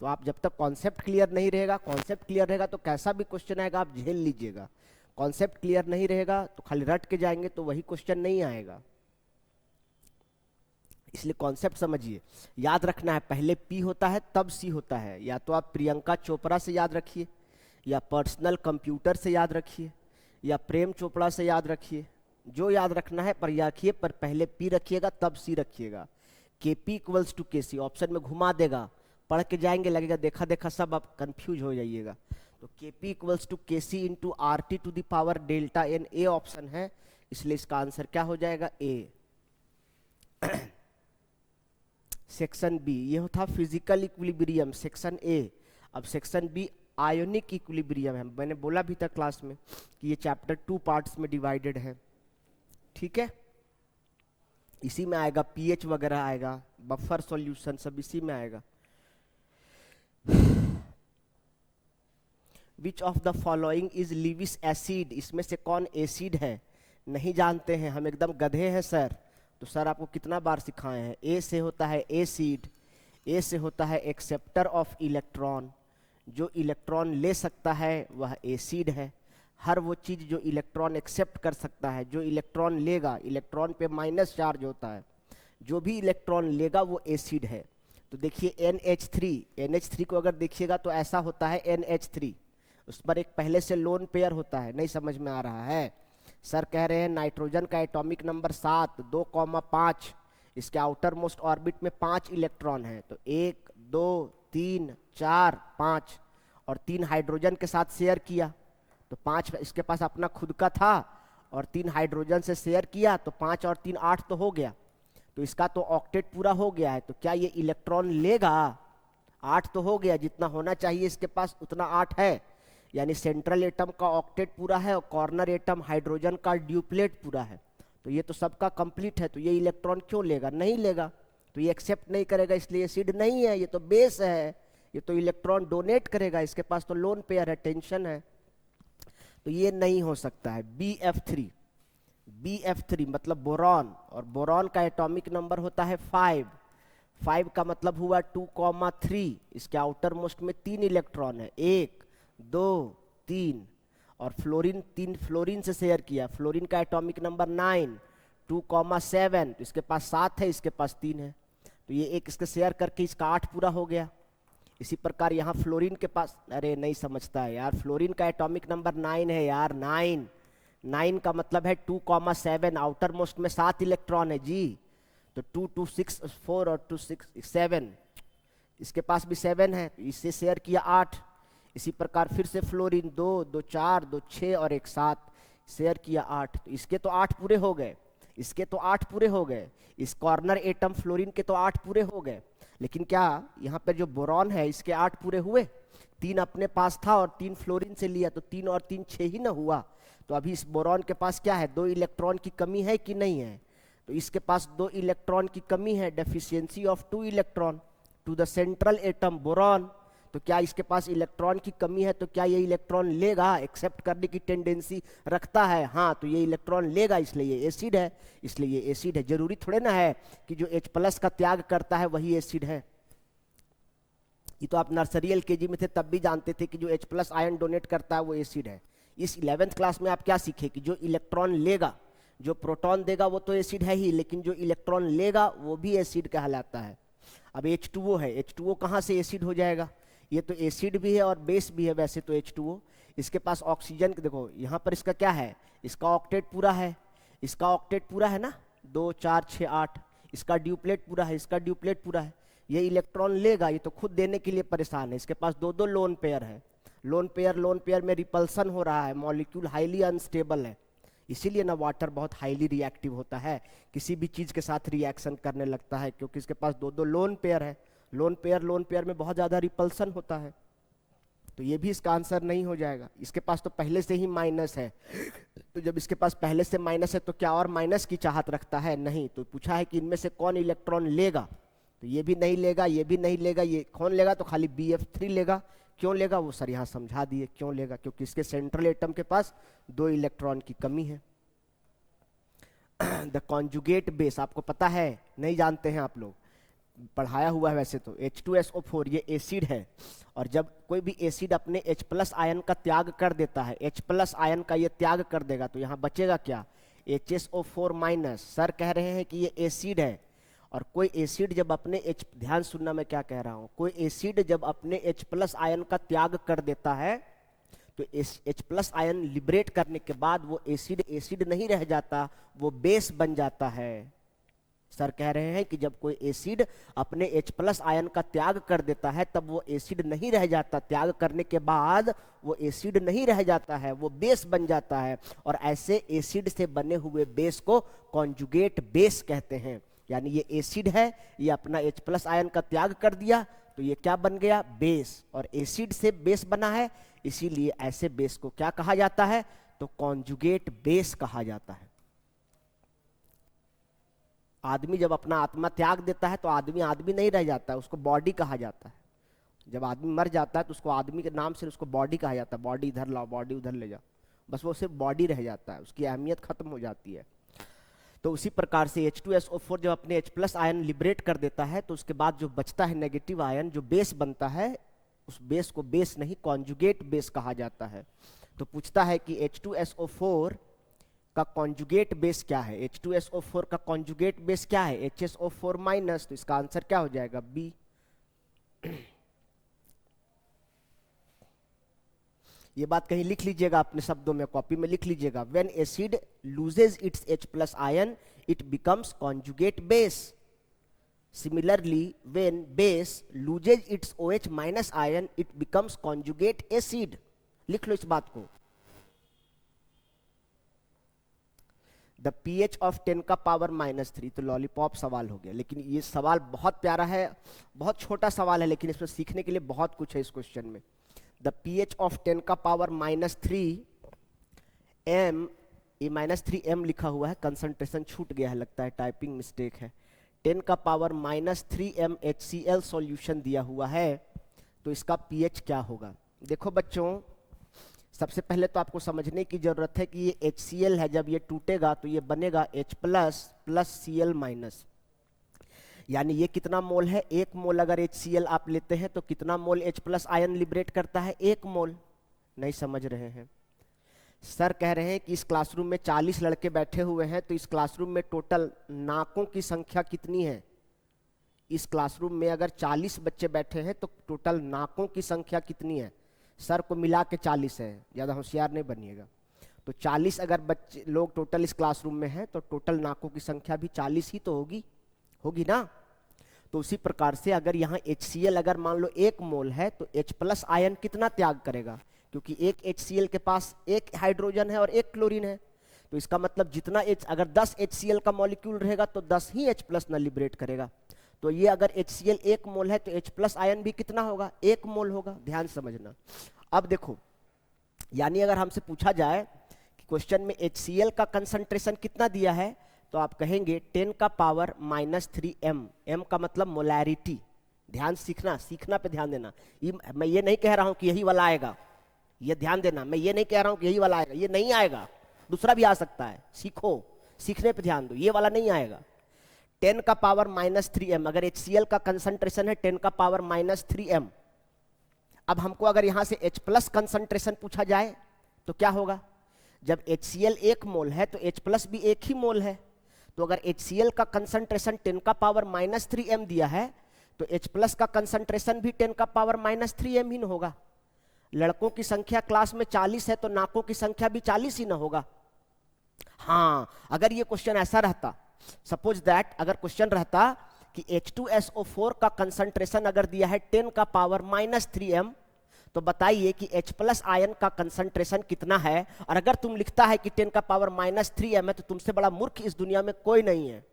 Speaker 1: तो आप जब तक कॉन्सेप्ट क्लियर नहीं रहेगा, कॉन्सेप्ट क्लियर रहेगा तो कैसा भी क्वेश्चन आएगा आप झेल लीजिएगा, कॉन्सेप्ट क्लियर नहीं रहेगा तो खाली रट के जाएंगे तो वही क्वेश्चन नहीं आएगा। इसलिए कॉन्सेप्ट समझिए, याद रखना है पहले पी होता है तब सी होता है। या तो आप प्रियंका चोपड़ा से याद रखिए, या पर्सनल कंप्यूटर से याद रखिए, या प्रेम चोपड़ा से याद रखिए, जो याद रखना है पर रखिए, पर पहले पी रखिएगा तब सी रखिएगा। के P equals to K C option में घुमा देगा, पढ़ के जाएंगे लगेगा देखा देखा सब, आप कंफ्यूज हो जाइएगा। तो के P equals to K C into R T to the power delta N, A option है, इसलिए इसका आंसर क्या हो जाएगा, ए। सेक्शन बी ये था फिजिकल इक्विलिब्रियम, सेक्शन ए। अब सेक्शन बी आयोनिक इक्विलिब्रियम है। मैंने बोला भी था क्लास में कि ये चैप्टर 2 पार्ट्स में डिवाइडेड है, ठीक है। इसी में आएगा पीएच वगैरह आएगा, बफर सॉल्यूशन सब इसी में आएगा। Which of the following is Lewis acid, इसमें से कौन एसिड है, नहीं जानते हैं हम, एकदम गधे हैं सर। तो सर आपको कितना बार सिखाए हैं, ए से होता है एसिड, ए से होता है एक्सेप्टर ऑफ इलेक्ट्रॉन, जो इलेक्ट्रॉन ले सकता है वह एसिड है। हर वो चीज़ जो इलेक्ट्रॉन एक्सेप्ट कर सकता है, जो इलेक्ट्रॉन लेगा, इलेक्ट्रॉन पे माइनस चार्ज होता है, जो भी इलेक्ट्रॉन लेगा वो एसिड है। तो देखिए NH3 को अगर देखिएगा तो ऐसा होता है NH3, उस पर एक पहले से लोन पेयर होता है, नहीं समझ में आ रहा है। सर कह रहे हैं नाइट्रोजन का एटॉमिक नंबर 7 2,5, इसके आउटर मोस्ट ऑर्बिट में 5 इलेक्ट्रॉन है, तो 1 2 3 4 5, और 3 हाइड्रोजन के साथ शेयर किया तो 5 इसके पास अपना खुद का था, और 3 हाइड्रोजन से शेयर किया तो 5 और 3 8 तो हो गया, तो इसका तो ऑक्टेट पूरा हो गया है। तो क्या ये इलेक्ट्रॉन लेगा, 8 तो हो गया, जितना होना चाहिए इसके पास उतना 8 है, यानी सेंट्रल एटम का ऑक्टेट पूरा है और कॉर्नर एटम हाइड्रोजन का ड्यूप्लेट पूरा है, तो ये तो सबका कंप्लीट है, तो ये इलेक्ट्रॉन क्यों लेगा, नहीं लेगा, तो ये एक्सेप्ट नहीं करेगा, इसलिए एसिड नहीं है, ये तो बेस है, ये तो इलेक्ट्रॉन डोनेट करेगा, इसके पास तो लोन पेयर है, टेंशन है, तो ये नहीं हो सकता है। BF3 मतलब बोरॉन, और बोरॉन का एटॉमिक नंबर होता है 5 का मतलब हुआ 2,3, इसके आउटर मोस्ट में 3 इलेक्ट्रॉन है, 1 2 3, और फ्लोरीन से शेयर किया, फ्लोरीन का एटॉमिक नंबर 9 2,7, तो इसके पास 7 है, इसके पास 3 है, तो ये एक इसके शेयर करके इसका 8 पूरा हो गया। इसी प्रकार यहाँ फ्लोरीन के पास, अरे नहीं समझता है यार, फ्लोरीन का एटॉमिक नंबर 9 है यार, 9 का मतलब है 2,7, आउटर मोस्ट में 7 इलेक्ट्रॉन है जी, तो 2 2 6 4 और 2 6 7, इसके पास भी 7 है, इससे शेयर किया 8। इसी प्रकार फिर से फ्लोरीन 2 2 4 2 6 और 1 7, शेयर किया 8, तो इसके तो 8 पूरे हो गए, इसके तो 8 पूरे हो गए, इस कॉर्नर एटम फ्लोरीन के तो 8 पूरे हो गए। लेकिन क्या यहाँ पर जो बोरॉन है इसके 8 पूरे हुए, 3 अपने पास था और 3 फ्लोरीन से लिया, तो 3 और 3 6 ही ना हुआ। तो अभी इस बोरॉन के पास क्या है, 2 इलेक्ट्रॉन की कमी है कि नहीं है, तो इसके पास 2 इलेक्ट्रॉन की कमी है, deficiency of 2 electron to the central atom boron. तो क्या इसके पास इलेक्ट्रॉन की कमी है, तो क्या ये इलेक्ट्रॉन लेगा, एक्सेप्ट करने की टेंडेंसी रखता है, हाँ, तो ये इलेक्ट्रॉन लेगा, इसलिए ये एसिड है, इसलिए ये एसिड है। जरूरी थोड़े ना है कि जो H+ का त्याग करता है वही एसिड है, ये तो आप नर्सरी LKG में थे तब भी जानते थे कि जो H+ आयन डोनेट करता है वो एसिड है। इस 11th क्लास में आप क्या सीखे कि जो इलेक्ट्रॉन लेगा, जो प्रोटॉन देगा वो तो एसिड है ही, लेकिन जो इलेक्ट्रॉन लेगा वो भी एसिड कहलाता है। अब H2O है, H2O कहाँ से एसिड हो जाएगा, ये तो एसिड भी है और बेस भी है वैसे तो H2O, इसके पास ऑक्सीजन, देखो यहाँ पर इसका क्या है, इसका ऑक्टेट पूरा है, इसका ऑक्टेट पूरा है ना, 2 4 6 8, इसका ड्यूप्लेट पूरा है, इसका ड्यूप्लेट पूरा है, ये इलेक्ट्रॉन लेगा, ये तो खुद देने के लिए परेशान है, इसके पास 2 लोन पेयर है, लोन पेयर में रिपल्सन हो रहा है, मॉलिक्यूल हाईली अनस्टेबल है, इसीलिए ना वाटर बहुत हाईली रिएक्टिव होता है, किसी भी चीज के साथ रिएक्शन करने लगता है, क्योंकि इसके पास दो दो लोन पेयर है। लोन पेयर में बहुत ज्यादा रिपल्सन होता है, तो ये भी इसका आंसर नहीं हो जाएगा। इसके पास तो पहले से ही माइनस है, तो जब इसके पास पहले से माइनस है तो क्या और माइनस की चाहत रखता है? नहीं। तो पूछा है कि इनमें से कौन इलेक्ट्रॉन लेगा, तो ये भी नहीं लेगा, ये भी नहीं लेगा, ये कौन लेगा? तो खाली BF3 लेगा। क्यों लेगा वो सर यहाँ समझा दिए क्यों लेगा, क्योंकि इसके सेंट्रल एटम के पास 2 इलेक्ट्रॉन की कमी है। द कॉन्जुगेट बेस आपको पता है, नहीं जानते हैं आप लोग, पढ़ाया हुआ है वैसे तो। H2SO4 ये एसिड है, और जब कोई भी एसिड अपने H+ आयन का त्याग कर देता है, H+ आयन का ये त्याग कर देगा, तो यहाँ बचेगा क्या? HSO4-। सर कह रहे हैं कि ये एसिड है, और कोई एसिड जब अपने ध्यान सुनना मैं क्या कह रहा हूँ, कोई एसिड जब अपने H+ आयन का त्याग कर देता है, तो H+ आयन लिबरेट करने के बाद वो एसिड नहीं रह जाता, वो बेस बन जाता है। सर कह रहे हैं कि जब कोई एसिड अपने H+ आयन का त्याग कर देता है, तब वो एसिड नहीं रह जाता, त्याग करने के बाद वो एसिड नहीं रह जाता है, वो बेस बन जाता है, और ऐसे एसिड से बने हुए बेस को कॉन्जुगेट बेस कहते हैं। यानी ये एसिड है, ये अपना H+ आयन का त्याग कर दिया, तो ये क्या बन गया? बेस। और एसिड से बेस बना है, इसीलिए ऐसे बेस को क्या कहा जाता है? तो कॉन्जुगेट बेस कहा जाता है। आदमी जब अपना आत्मा त्याग देता है तो आदमी नहीं रह जाता है, उसको बॉडी कहा जाता है। जब आदमी मर जाता है तो उसको आदमी के नाम से उसको बॉडी कहा जाता है। बॉडी इधर लाओ, बॉडी उधर ले जाओ, बस वो सिर्फ बॉडी रह जाता है, उसकी अहमियत खत्म हो जाती है। तो उसी प्रकार से H2SO4 जब अपने H+ आयन लिबरेट कर देता है, तो उसके बाद जो बचता है नेगेटिव आयन, जो बेस बनता है, उस बेस को बेस नहीं कॉन्जुगेट बेस कहा जाता है। तो पूछता है कि H2SO4 का कॉन्जुगेट बेस क्या है? H2SO4 का कॉन्जुगेट बेस क्या है? HSO4-। तो इसका आंसर क्या हो जाएगा? B। ये बात कहीं लिख लीजिएगा अपने शब्दों में, कॉपी में लिख लीजिएगा। When acid loses its H+ ion, it becomes conjugate base. Similarly, when base loses its OH- ion, it becomes conjugate acid. लिख लो इस बात को। द pH ऑफ 10 का पावर -3। तो लॉलीपॉप सवाल हो गया, लेकिन ये सवाल बहुत प्यारा है, बहुत छोटा सवाल है, लेकिन इसमें सीखने के लिए बहुत कुछ है इस क्वेश्चन में। द pH ऑफ 10 का पावर -3 m, ये -3m लिखा हुआ है, कंसंट्रेशन छूट गया है, लगता है टाइपिंग मिस्टेक है। 10 का पावर -3m HCl सॉल्यूशन दिया हुआ है, तो इसका pH क्या होगा? देखो बच्चों, सबसे पहले तो आपको समझने की जरूरत है कि ये HCl है, जब ये टूटेगा तो ये बनेगा H+ + Cl-। यानी ये कितना मोल है? 1 मोल। अगर HCl आप लेते हैं तो कितना मोल H+ आयन लिबरेट करता है? 1 मोल। नहीं समझ रहे हैं? सर कह रहे हैं कि इस क्लासरूम में 40 लड़के बैठे हुए हैं, तो इस क्लासरूम में टोटल नाकों की संख्या कितनी है? इस क्लासरूम में अगर 40 बच्चे बैठे हैं तो टोटल नाकों की संख्या कितनी है? सर को मिला के 40 है, ज़्यादा होशियार नहीं बनिएगा। तो 40 अगर बच्चे लोग टोटल इस क्लासरूम में हैं, तो टोटल नाकों की संख्या भी 40 ही तो होगी ना। तो उसी प्रकार से अगर यहाँ HCl अगर मान लो 1 मोल है, तो H+ आयन कितना त्याग करेगा? क्योंकि एक HCl के पास 1 हाइड्रोजन है और 1 क्लोरीन है, तो इसका मतलब जितना अगर 10 HCl का मॉलिक्यूल रहेगा तो 10 ही H+ न लिबरेट करेगा। तो ये अगर HCl 1 मोल है तो H+ आयन भी कितना होगा? 1 मोल होगा। ध्यान समझना। अब देखो, यानी अगर हमसे पूछा जाए कि क्वेश्चन में HCl का कंसंट्रेशन कितना दिया है, तो आप कहेंगे 10 का पावर -3m। m का मतलब मोलैरिटी। ध्यान सीखना पे ध्यान देना। मैं ये नहीं कह रहा हूं कि यही वाला आएगा, ये ध्यान देना। मैं ये नहीं कह रहा हूं कि यही वाला आएगा, ये नहीं आएगा, दूसरा भी आ सकता है। सीखने पे ध्यान दो, ये वाला नहीं आएगा। 10 का पावर -3m, अगर HCl का कंसंट्रेशन है 10 का पावर -3m। अब हमको अगर यहां से H+ कंसंट्रेशन पूछा जाए तो क्या होगा? जब HCl 1 मोल है तो H+ भी 1 ही मोल है, तो अगर HCl का कंसंट्रेशन 10 का पावर -3m दिया है, तो H+ का कंसंट्रेशन भी 10 का पावर -3m ही न होगा। लड़कों की संख्या क्लास में 40 है, तो नाकों की संख्या भी 40 ही ना होगा। हाँ, अगर ये क्वेश्चन ऐसा रहता, सपोज दैट अगर क्वेश्चन रहता कि H2SO4 का कंसंट्रेशन अगर दिया है 10 का पावर -3m, तो बताइए कि H प्लस आयन का कंसंट्रेशन कितना है। और अगर तुम लिखता है कि 10 का पावर -3m है तो तुमसे बड़ा मूर्ख इस दुनिया में कोई नहीं है।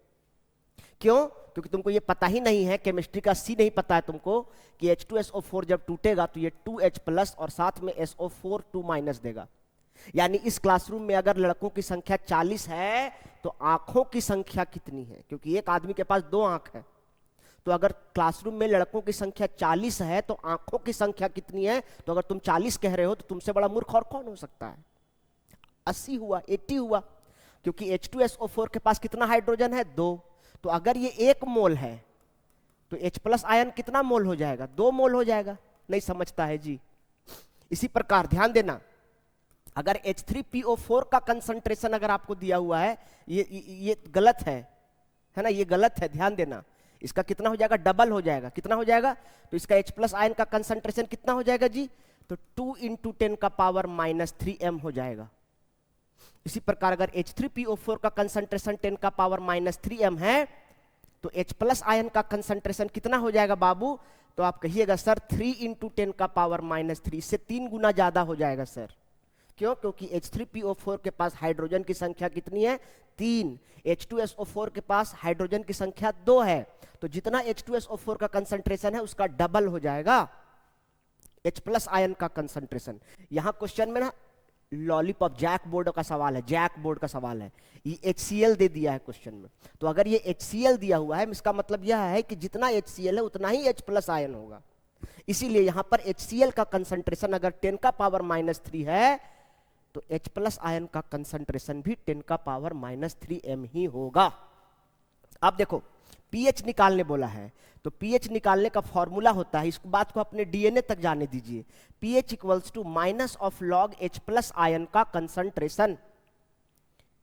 Speaker 1: क्यों? क्योंकि तुमको ये पता ही नहीं है, केमिस्ट्री का सी नहीं पता है तुमको कि H2SO4 जब टूटेगा तो ये 2H प्लस और साथ में SO4 2 माइनस देगा। यानी इस क्लासरूम में अगर लड़कों की संख्या 40 है तो आंखों की संख्या कितनी है? क्योंकि एक आदमी के पास 2 आंख है। तो अगर क्लासरूम में लड़कों की संख्या 40 है तो आंखों की संख्या कितनी है? तो अगर तुम 40 कह रहे हो तो तुमसे बड़ा मूर्ख और कौन हो सकता है? 80 हुआ, 80 हुआ। क्योंकि H2SO4 के पास कितना हाइड्रोजन है? 2। तो अगर ये 1 मोल है तो H प्लस आयन कितना मोल हो जाएगा? 2 मोल हो जाएगा। नहीं समझता है जी। इसी प्रकार ध्यान देना, अगर H3PO4 का कंसंट्रेशन अगर आपको दिया हुआ है, ये गलत है ना? ये गलत है, ध्यान देना। इसका कितना हो जाएगा? डबल हो जाएगा। कितना हो जाएगा? तो इसका H प्लस आयन का कंसंट्रेशन कितना हो जाएगा जी? तो 2 × 10 का पावर -3m हो जाएगा। इसी प्रकार अगर H3PO4 का कंसंट्रेशन 10 का पावर -3m है तो H प्लस आयन का कंसंट्रेशन कितना हो जाएगा बाबू? तो आप कहिएगा सर 3 × 10 का पावर -3, इससे 3 गुना ज्यादा हो जाएगा सर। क्यों? क्योंकि H3PO4 के पास हाइड्रोजन की संख्या कितनी है? 3। H2SO4 के पास हाइड्रोजन की संख्या 2 है। तो जितना H2SO4 का कंसंट्रेशन है उसका डबल हो जाएगा H प्लस आयन का कंसंट्रेशन। यहां क्वेश्चन में ना लॉलीपॉप जैक बोर्ड का सवाल है, जैक बोर्ड का सवाल है। ये HCl दे दिया है क्वेश्चन में। तो अगर ये HCl दिया हुआ है इसका मतलब यह है कि जितना HCl है उतना ही H प्लस आयन होगा। इसीलिए यहां पर HCl का कंसंट्रेशन अगर 10 का पावर -3 है तो H प्लस आयन का कंसंट्रेशन भी 10 का पावर -3m ही होगा। अब देखो pH निकालने बोला है, तो pH निकालने का फॉर्मूला होता है, इस बात को अपने DNA तक जाने दीजिए। pH equals to minus of log H plus ion का कंसंट्रेशन।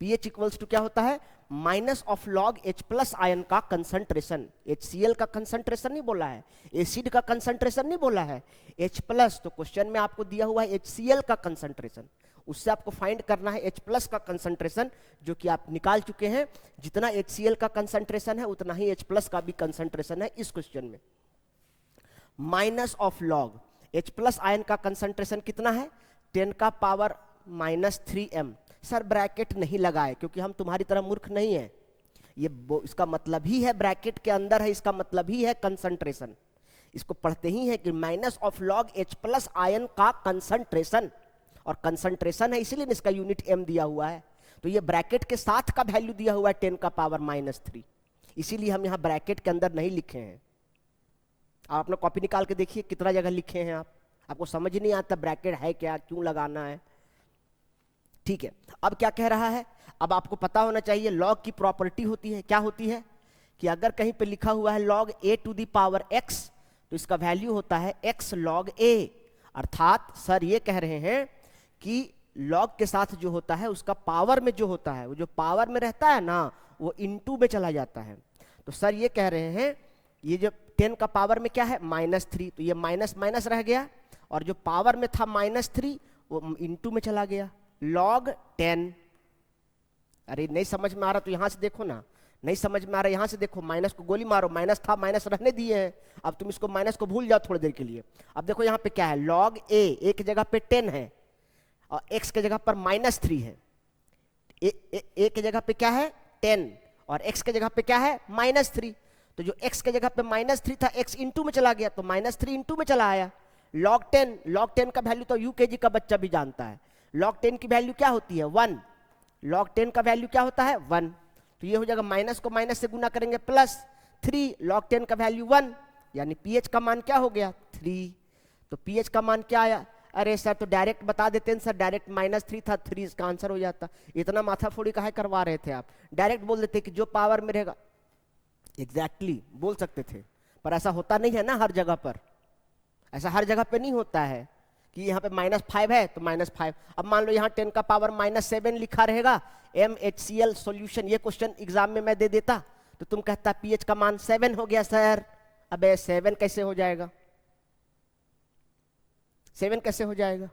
Speaker 1: pH इक्वल्स टू क्या होता है? Minus of log H plus ion का कंसंट्रेशन। HCl का कंसंट्रेशन नहीं बोला है, एसिड का कंसंट्रेशन नहीं बोला है, H प्लस। तो क्वेश्चन में आपको दिया हुआ है HCl का कंसंट्रेशन, उससे आपको फाइंड करना है H प्लस का कंसंट्रेशन, जो कि आप निकाल चुके हैं। जितना HCl का कंसंट्रेशन है उतना ही H प्लस का भी कंसंट्रेशन है इस क्वेश्चन में। Minus of log H plus ion का कंसंट्रेशन कितना है? 10 का पावर -3m। सर ब्रैकेट नहीं लगाए क्योंकि हम तुम्हारी तरह मूर्ख नहीं है। ये इसका मतलब ही है ब्रैकेट के अंदर है, इसका मतलब ही है कंसंट्रेशन। इसको पढ़ते ही है कि minus of log H plus ion का कंसंट्रेशन, और कंसंट्रेशन है इसीलिए इसका यूनिट m दिया हुआ है। तो ये ब्रैकेट के साथ का वैल्यू दिया हुआ है 10 का पावर -3, इसीलिए हम यहां ब्रैकेट के अंदर नहीं लिखे हैं। आप अपना कॉपी निकाल के देखिए कितना जगह लिखे हैं आप, आपको समझ नहीं आता ब्रैकेट है क्या, क्यों लगाना है। ठीक है, अब क्या कह रहा है? अब आपको पता होना चाहिए लॉग की प्रॉपर्टी होती है, क्या होती है कि अगर कहीं पे लिखा हुआ है log a to the power x तो इसका वैल्यू होता है x log a। अर्थात सर ये कह रहे हैं कि log के साथ जो होता है उसका पावर में जो होता है, वो जो पावर में रहता है ना वो इनटू में चला जाता है। तो सर ये कह रहे हैं ये जो 10 का पावर में क्या है? -3, तो ये माइनस माइनस रह गया, और जो पावर में था -3 वो इनटू में चला गया। log 10। अरे नहीं समझ में आ रहा तो यहां से देखो ना, नहीं समझ में आ रहा यहां से देखो, माइनस को गोली मारो, माइनस था माइनस रहने दिए हैं, अब तुम इसको माइनस को भूल जाओ थोड़ी देर के लिए। अब देखो यहाँ पे क्या है, log a एक जगह पे 10 है और x के जगह पर -3 है। a के जगह पे क्या है? 10, और x के जगह पे क्या है? -3। तो जो x के जगह पे -3 था x इंटू में चला गया तो -3 इंटू में चला आया। log 10 का वैल्यू तो यूकेजी का बच्चा भी जानता है। log 10 की वैल्यू क्या होती है? 1। log 10 का वैल्यू क्या होता है? 1। तो ये हो जाएगा माइनस को माइनस से गुना करेंगे +3, log 10 का वैल्यू 1, यानी pH का मान क्या हो गया? 3। तो pH का मान क्या आया? अरे सर तो डायरेक्ट बता देते हैं सर, डायरेक्ट -3 था, 3 इसका आंसर हो जाता। इतना माथाफोड़ी काहे करवा रहे थे आप? डायरेक्ट बोल देते कि जो पावर में रहेगा। एग्जैक्टली बोल सकते थे, पर ऐसा होता नहीं है ना हर जगह पर, ऐसा हर जगह पे नहीं होता है कि यहाँ पे -5 है तो -5। अब मान लो यहाँ 10 का पावर -7 लिखा रहेगा, MHCl सॉल्यूशन, ये क्वेश्चन एग्जाम में मैं दे देता तो तुम कहता pH का मान 7 हो गया सर। अबे 7 कैसे हो जाएगा? 7 कैसे हो जाएगा?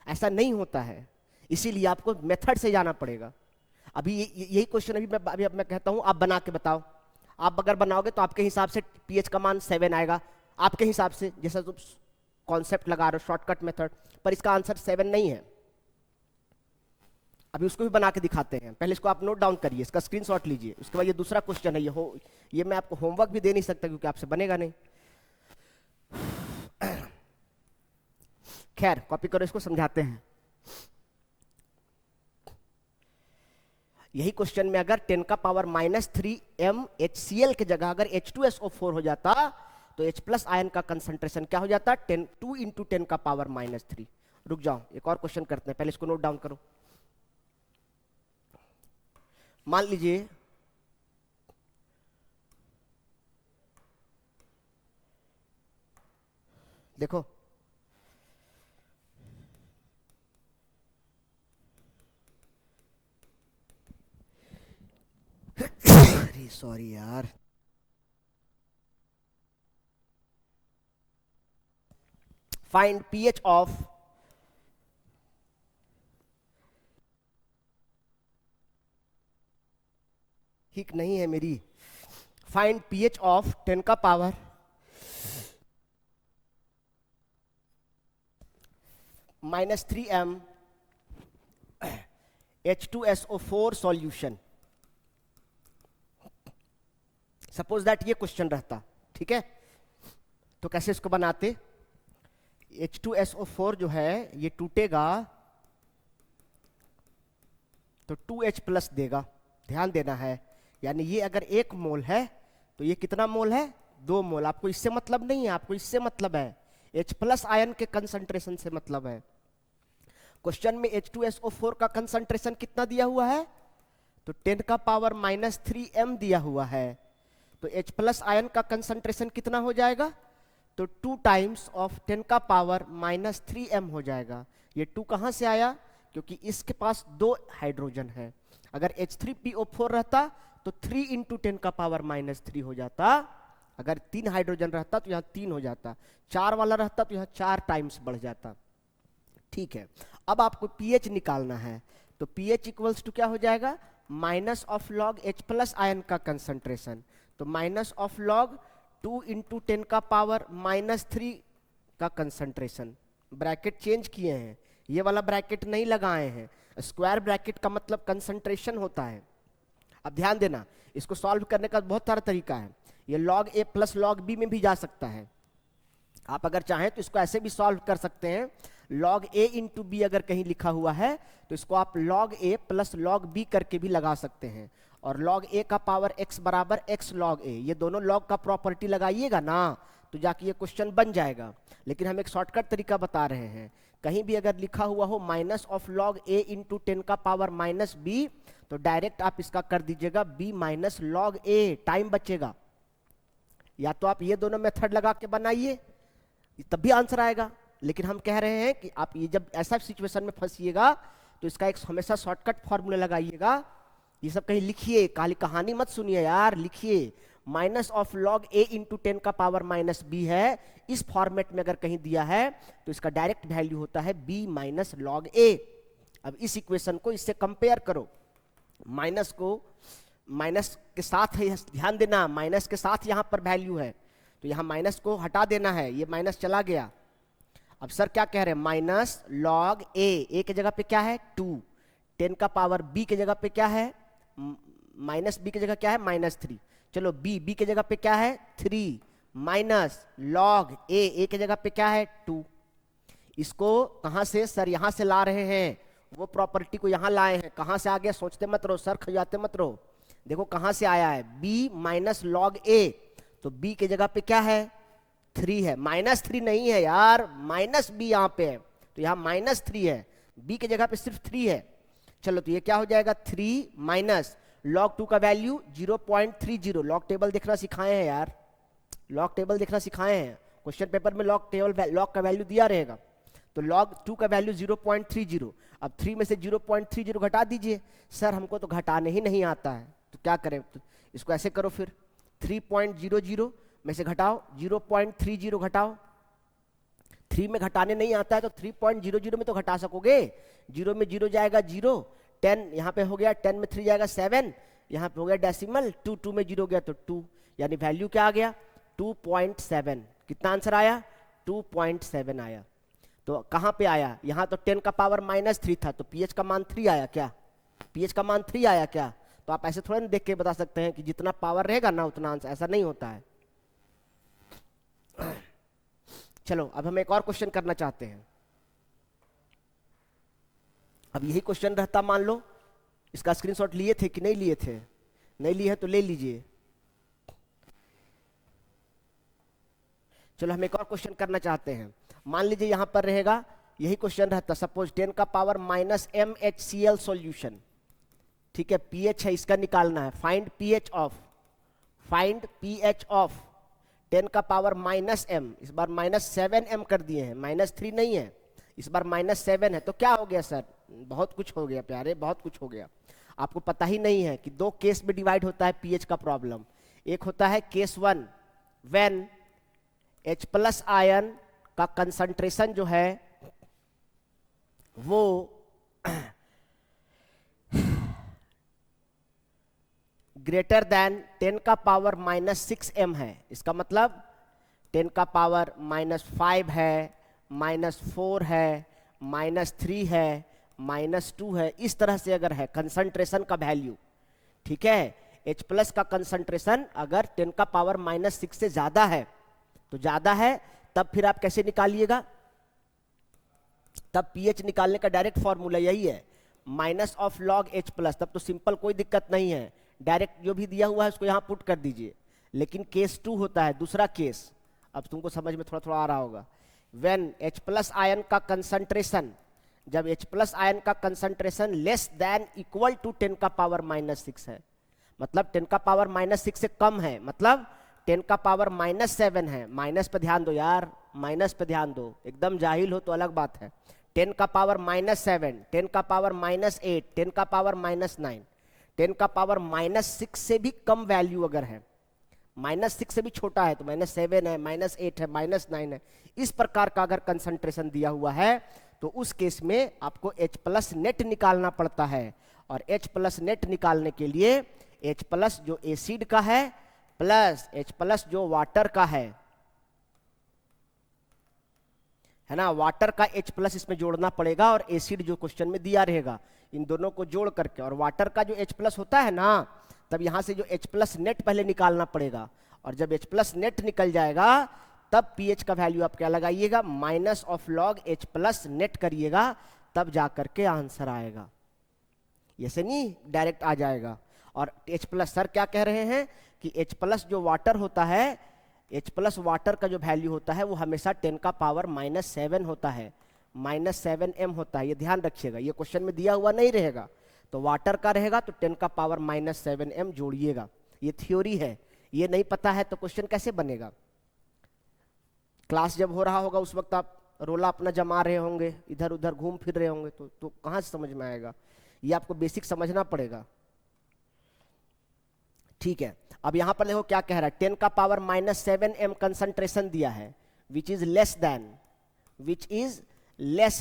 Speaker 1: ऐसा नहीं होता है, इसीलिए आपको मेथड से जाना पड़ेगा। अभी यही क्वेश्चन अभी मैं कहता हूं, आप बना के बताओ। आप अगर बनाओगे तो आपके हिसाब से pH का मान 7 आएगा, आपके हिसाब से, जैसा तुम कॉन्सेप्ट लगा रहे हो, शॉर्टकट मेथड, पर इसका आंसर 7 नहीं है। अभी उसको भी बना के दिखाते हैं, पहले इसको आप नोट डाउन करिए, इसका स्क्रीनशॉट लीजिए, उसके बाद ये दूसरा क्वेश्चन है, ये मैं आपको होमवर्क भी दे नहीं सकता क्योंकि आपसे बनेगा नहीं। खैर कॉपी करो, इसको समझाते हैं। यही क्वेश्चन में अगर 10 का पावर -3 MHCl के जगह अगर H2SO4 हो जाता तो H प्लस आयन का कंसंट्रेशन क्या हो जाता? 2 × 10 का पावर -3। रुक जाओ, एक और क्वेश्चन करते हैं, पहले इसको नोट डाउन करो। मान लीजिए देखो अरे सॉरी यार, फाइंड pH ऑफ ठीक नहीं है मेरी, फाइंड pH ऑफ 10 का power -3m H2SO4 solution. Suppose that ये क्वेश्चन रहता, ठीक है, तो कैसे इसको बनाते? H2SO4 जो है ये टूटेगा तो 2H प्लस देगा, ध्यान देना है। यानी ये अगर 1 मोल है तो ये कितना मोल है? 2 मोल। आपको इससे मतलब नहीं है, आपको इससे मतलब है, H प्लस आयन के कंसंट्रेशन से मतलब है। क्वेश्चन में H2SO4 का कंसंट्रेशन कितना दिया हुआ है? तो 10 का पावर -3m दिया हुआ है, तो H प्लस आयन का कंसंट्रेशन कितना हो जाएगा? तो 2 टाइम्स ऑफ 10 का पावर -3m हो जाएगा। ये 2 कहां से आया? क्योंकि इसके पास 2 हाइड्रोजन है। अगर H3PO4 रहता तो 3 × 10 का पावर -3 हो जाता। अगर 3 हाइड्रोजन रहता तो यहाँ 3 हो जाता, 4 वाला रहता तो यहाँ 4 टाइम्स बढ़ जाता। ठीक है, अब आपको pH निकालना है, तो pH इक्वल्स टू क्या हो जाएगा? Minus of log H plus ion का कंसंट्रेशन, तो माइनस ऑफ लॉग 2 × 10 का पावर -3 का कंसंट्रेशन। ब्रैकेट चेंज किए हैं, ये वाला ब्रैकेट नहीं लगाए हैं। स्क्वायर ब्रैकेट का मतलब कंसंट्रेशन होता है। अब ध्यान देना, इसको सॉल्व करने का बहुत सारा तरीका है। ये log A plus log B में भी जा सकता है। आप अगर चाहें तो इसको ऐसे भी सॉल्व कर सकते हैं, log A × B अगर कहीं लिखा हुआ है तो इसको आप log A plus log B करके भी लगा सकते हैं। और log A का पावर x बराबर x log A, ये दोनों log का प्रॉपर्टी लगाइएगा ना तो जाके ये क्वेश्चन बन जाएगा। लेकिन हम एक शॉर्टकट तरीका बता रहे हैं, कहीं भी अगर लिखा हुआ हो माइनस ऑफ लॉग A × 10 का पावर -B, तो डायरेक्ट आप इसका कर दीजिएगा B - log A, टाइम बचेगा। या तो आप ये दोनों मेथड लगा के बनाइए तब भी आंसर आएगा, लेकिन हम कह रहे हैं कि आप ये जब ऐसा सिचुएशन में फंसिएगा तो इसका एक हमेशा शॉर्टकट फॉर्मूला लगाइएगा। ये सब कहीं लिखिए, काली कहानी मत सुनिए यार, लिखिए माइनस ऑफ लॉग A × 10 का पावर -B है। इस फॉर्मेट में अगर कहीं दिया है तो इसका डायरेक्ट वैल्यू होता है B - log A। अब इस इक्वेशन को इससे कंपेयर करो, माइनस को माइनस के साथ है, ध्यान देना माइनस के साथ यहाँ पर वैल्यू है, तो यहाँ माइनस को हटा देना है, ये माइनस चला गया। अब सर क्या कह रहे हैं? माइनस लॉग A के जगह पे क्या है? 2, 10 का पावर B के जगह पे क्या है? -B के जगह क्या है? -3। चलो B के जगह पे क्या है? 3 माइनस लॉग A के जगह पे क्या है? 2। इसको कहां से सर? यहां से ला रहे हैं, वो प्रॉपर्टी को यहां लाए हैं। कहां से आ गया? सोचते मत रहो सर, खजाते मत रहो। देखो कहां से आया है, B - log A, तो B के जगह पे क्या है? 3 है, -3 नहीं है यार, -B यहाँ पे है, तो यहाँ -3 है, B के जगह पे सिर्फ 3 है। चलो तो ये क्या हो जाएगा? 3 माइनस log 2 का वैल्यू 0.30। लॉग टेबल देखना सिखाए हैं यार, लॉग टेबल देखना सिखाए हैं, क्वेश्चन पेपर में लॉग का वैल्यू दिया रहेगा। तो log 2 का वैल्यू 0.30। अब 3 में से 0.30 घटा दीजिए। सर हमको तो घटाने ही नहीं आता है, तो क्या करें? तो इसको ऐसे करो फिर, 3.00 में से घटाओ 0.30 घटाओ। 3 में घटाने नहीं आता है तो 3.00 में तो घटा सकोगे। 0 में 0 जाएगा 0, 10 यहाँ पे हो गया, 10 में 3 जाएगा 7, यहाँ पे हो गया डेसिमल, 2 में 0 गया तो 2, यानी वैल्यू क्या आ गया? 2.7। कितना आंसर आया? 2.7 आया। तो कहाँ पे आया? यहाँ तो 10 का पावर -3 था, तो pH का मान 3 आया क्या? pH का मान 3 आया क्या? तो आप ऐसे थोड़ा ना देख के बता सकते हैं कि जितना पावर रहेगा ना उतना आंसर, ऐसा नहीं होता है। चलो अब हम एक और क्वेश्चन करना चाहते हैं। अब यही क्वेश्चन रहता, मान लो इसका स्क्रीनशॉट लिए थे कि नहीं लिए थे? नहीं लिए हैं तो ले लीजिए। चलो हम एक और क्वेश्चन करना चाहते हैं। मान लीजिए यहां पर रहेगा, यही क्वेश्चन रहता, सपोज 10 का पावर -mHCl सॉल्यूशन, ठीक है, pH है इसका निकालना है, फाइंड pH ऑफ 10 का पावर -m, इस बार -7m कर दिए हैं, -3 नहीं है, इस बार -7 है। तो क्या हो गया सर? बहुत कुछ हो गया प्यारे, बहुत कुछ हो गया। आपको पता ही नहीं है कि दो केस में डिवाइड होता है pH का प्रॉब्लम। एक होता है केस 1, व्हेन H+ आयन का कंसंट्रेशन जो है वो ग्रेटर देन 10 का पावर -6m है। इसका मतलब 10 का पावर -5 है, -4 है, -3 है, -2 है, इस तरह से अगर है कंसंट्रेशन का वैल्यू, ठीक है, H+ का कंसंट्रेशन अगर 10 का पावर -6 से ज्यादा है, तो ज्यादा है, तब फिर आप कैसे निकालिएगा? तब pH निकालने का डायरेक्ट फॉर्मूला यही है, -log H+। तब तो सिंपल, कोई दिक्कत नहीं है, डायरेक्ट जो भी दिया हुआ है उसको यहां पुट कर दीजिए। लेकिन केस 2 होता है, दूसरा केस, अब तुमको समझ में थोड़ा थोड़ा आ रहा होगा। व्हेन H+ आयन का कंसंट्रेशन, जब H+ आयन का concentration less than equal to 10 का पावर -6 है, मतलब 10 का पावर -6 से कम है, मतलब 10 का पावर -7 है, माइनस पे ध्यान दो यार, माइनस पे ध्यान दो, एकदम जाहिल हो तो अलग बात है। 10 का पावर -7, 10 का पावर -8, 10 का पावर -9, 10 का पावर -6 से भी कम वैल्यू अगर है, -6 से भी छोटा है तो -7 है, -8 है, -9 है, इस प्रकार का अगर कंसंट्रेशन दिया हुआ है, तो उस केस में आपको H+ नेट निकालना पड़ता है। और H+ नेट निकालने के लिए H+ जो एसिड का है प्लस H+ जो वाटर का है ना, वाटर का H+ इसमें जोड़ना पड़ेगा, और एसिड जो क्वेश्चन में दिया रहेगा, इन दोनों को जोड़ करके, और वाटर का जो H+ होता है ना, तब यहां से जो H+ नेट पहले निकालना पड़ेगा, और जब H+ नेट निकल जाएगा तब pH का वैल्यू आप क्या लगाइएगा, -log H+ नेट करिएगा, तब जा करके आंसर आएगा। ऐसे नहीं डायरेक्ट आ जाएगा। और H+ सर क्या कह रहे हैं कि H+ जो वाटर होता है, H+ वाटर का जो वैल्यू होता है वो हमेशा 10 का पावर -7 होता है, -7m होता है, ये ध्यान रखिएगा, ये क्वेश्चन में दिया हुआ नहीं रहेगा। तो वाटर का रहेगा तो 10 का पावर -7m जोड़िएगा, ये थ्योरी है, ये नहीं पता है तो क्वेश्चन कैसे बनेगा? क्लास जब हो रहा होगा उस वक्त आप रोला अपना जमा रहे होंगे, इधर उधर घूम फिर रहे होंगे, तो कहाँ से समझ में आएगा? ये आपको बेसिक समझना पड़ेगा, ठीक है। अब यहां पर देखो क्या कह रहा है, 10 का पावर -7m कंसंट्रेशन दिया है, विच इज लेस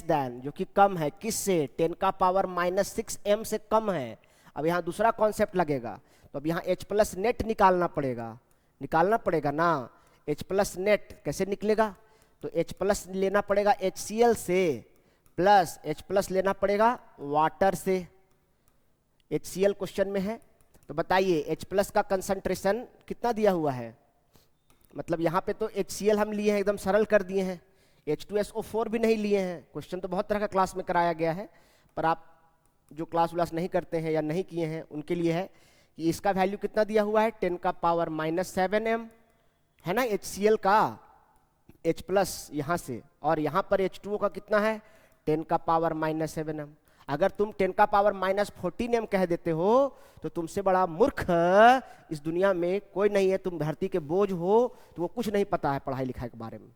Speaker 1: देन, जो कि कम है, किससे? 10 का पावर -6m से कम है। अब यहां दूसरा कॉन्सेप्ट लगेगा, तो अब यहां H+ नेट निकालना पड़ेगा ना। H+ नेट कैसे निकलेगा? तो H+ लेना पड़ेगा HCl से, प्लस H+ लेना पड़ेगा वाटर से। HCl क्वेश्चन में है, तो बताइए H+ का कंसंट्रेशन कितना दिया हुआ है? मतलब यहाँ पे तो HCl हम लिए हैं, एकदम सरल कर दिए हैं, H2SO4 भी नहीं लिए हैं। क्वेश्चन तो बहुत तरह का क्लास में कराया गया है, पर आप जो क्लास व्लास नहीं करते हैं या नहीं किए हैं उनके लिए है कि इसका वैल्यू कितना दिया हुआ है, 10 का पावर -7m है ना HCl का, H+ यहाँ से, और यहाँ पर H2O का कितना है, 10 का पावर -7m। अगर तुम 10 का पावर -14m कह देते हो तो तुमसे बड़ा मूर्ख इस दुनिया में कोई नहीं है, तुम धरती के बोझ हो, तो वो कुछ नहीं पता है पढ़ाई लिखाई के बारे में।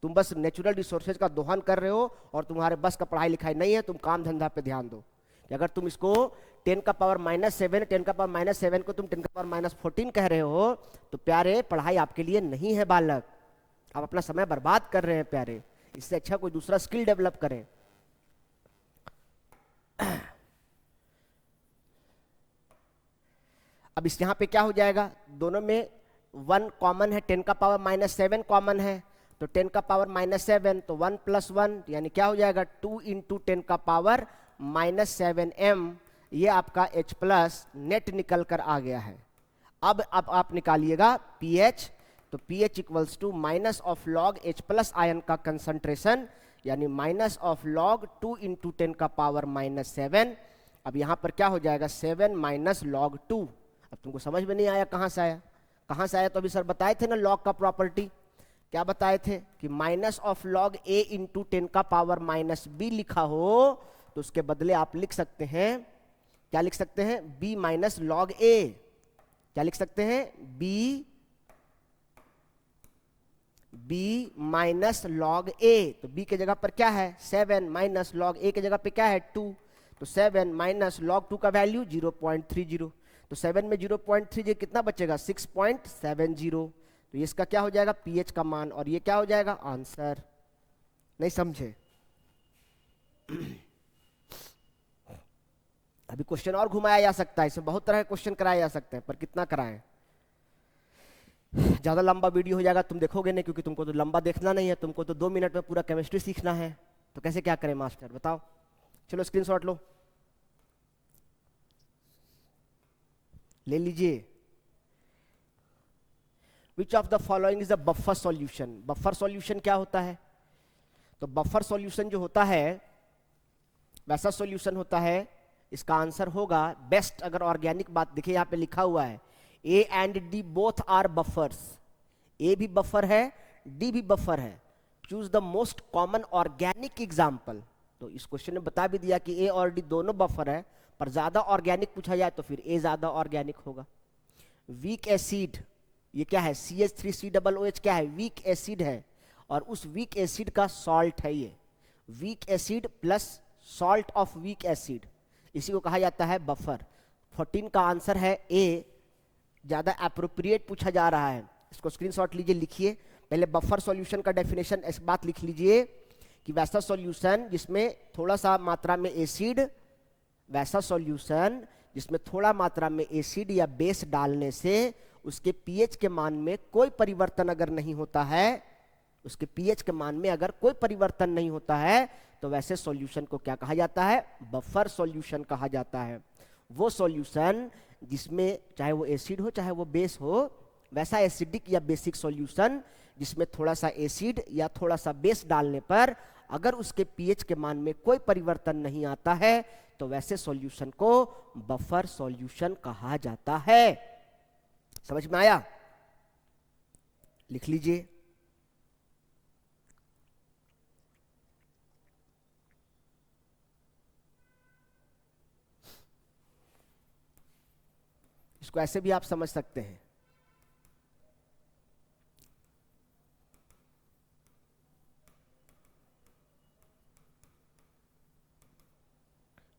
Speaker 1: तुम बस नेचुरल रिसोर्सेज का दोहन कर रहे हो और तुम्हारे बस का पढ़ाई लिखाई नहीं है, तुम काम धंधा पे ध्यान दो। कि अगर तुम इसको 10 का पावर -7, 10 का पावर -7 को तुम 10 का पावर -14 कह रहे हो, तो प्यारे पढ़ाई आपके लिए नहीं है बालक, आप अपना समय बर्बाद कर रहे हैं प्यारे। इससे अच्छा कोई दूसरा स्किल डेवलप करें। अब इस यहाँ पे क्या हो जाएगा, दोनों में 1 कॉमन है, 10 का पावर -7 कॉमन है, तो 10 का पावर -7, तो 1 + 1 यानी क्या हो जाएगा 2 × 10 का पावर -7m। ये आपका H प्लस नेट निकल कर आ गया है। अब आप निकालिएगा pH, तो pH equals to minus of log H plus ion का कंसंट्रेशन यानी माइनस ऑफ लॉग 2 × 10 का पावर -7। अब यहाँ पर क्या हो जाएगा 7 - log 2। अब तुमको समझ में नहीं आया कहाँ से आया, कहाँ से आया? तो अभी सर बताए थे ना लॉग का प्रॉपर्टी, क्या बताए थे कि माइनस ऑफ लॉग a × 10 का पावर -b लिखा हो तो उसके बदले आप लिख सकते हैं, क्या लिख सकते हैं, b - log a। क्या लिख सकते हैं, b - log a। तो b के जगह पर क्या है 7 - log a के जगह पे क्या है 2, तो 7 - log 2 का वैल्यू 0.30, तो 7 में 0.30 कितना बचेगा 6.70। तो ये इसका क्या हो जाएगा pH का मान, और ये क्या हो जाएगा आंसर। नहीं समझे? अभी क्वेश्चन और घुमाया जा सकता है, इसमें बहुत तरह के क्वेश्चन कराए जा सकते हैं, पर कितना कराएं, ज़्यादा लंबा वीडियो हो जाएगा, तुम देखोगे नहीं, क्योंकि तुमको तो लंबा देखना नहीं है, तुमको तो 2 मिनट में पूरा केमिस्ट्री सीखना है। तो कैसे क्या करें मास्टर बताओ? चलो स्क्रीनशॉट लो, ले लीजिए। Which of the following is a buffer solution? Buffer solution क्या होता है? तो बफर सॉल्यूशन जो होता है वैसा सॉल्यूशन होता है, इसका आंसर होगा बेस्ट। अगर ऑर्गेनिक बात देखिए यहाँ पे लिखा हुआ है A and D both are buffers, A भी बफर है D भी बफर है, choose the most common organic example. तो इस क्वेश्चन में बता भी दिया कि A और D दोनों बफर है, पर ज्यादा ऑर्गेनिक पूछा जाए तो फिर A ज्यादा ऑर्गेनिक होगा। वीक एसिड, ये क्या है CH3COOH, क्या है वीक एसिड है, और उस वीक एसिड का सॉल्ट है ये, weak acid plus salt of weak acid, इसी को कहा जाता है बफर। 14 का आंसर है ए, ज्यादा एप्रोप्रिएट पूछा जा रहा है। इसको स्क्रीनशॉट लीजिए, लिखिए पहले बफर सॉल्यूशन का डेफिनेशन, इस बात लिख लीजिए कि वैसा सॉल्यूशन जिसमें थोड़ा सा मात्रा में एसिड, वैसा सॉल्यूशन जिसमें थोड़ा मात्रा में एसिड या बेस डालने से उसके पीएच के मान में कोई परिवर्तन अगर नहीं होता है, उसके पीएच के मान में अगर कोई परिवर्तन नहीं होता है, तो वैसे सॉल्यूशन को क्या कहा जाता है, बफर सॉल्यूशन कहा जाता है। वो सॉल्यूशन जिसमें चाहे वो एसिड हो चाहे वो बेस हो, वैसा एसिडिक या बेसिक सॉल्यूशन जिसमें थोड़ा सा एसिड या थोड़ा सा बेस डालने पर अगर उसके पीएच के मान में कोई परिवर्तन नहीं आता है, तो वैसे सॉल्यूशन को बफर सॉल्यूशन कहा जाता है। समझ में आया? लिख लीजिए। इसको ऐसे भी आप समझ सकते हैं,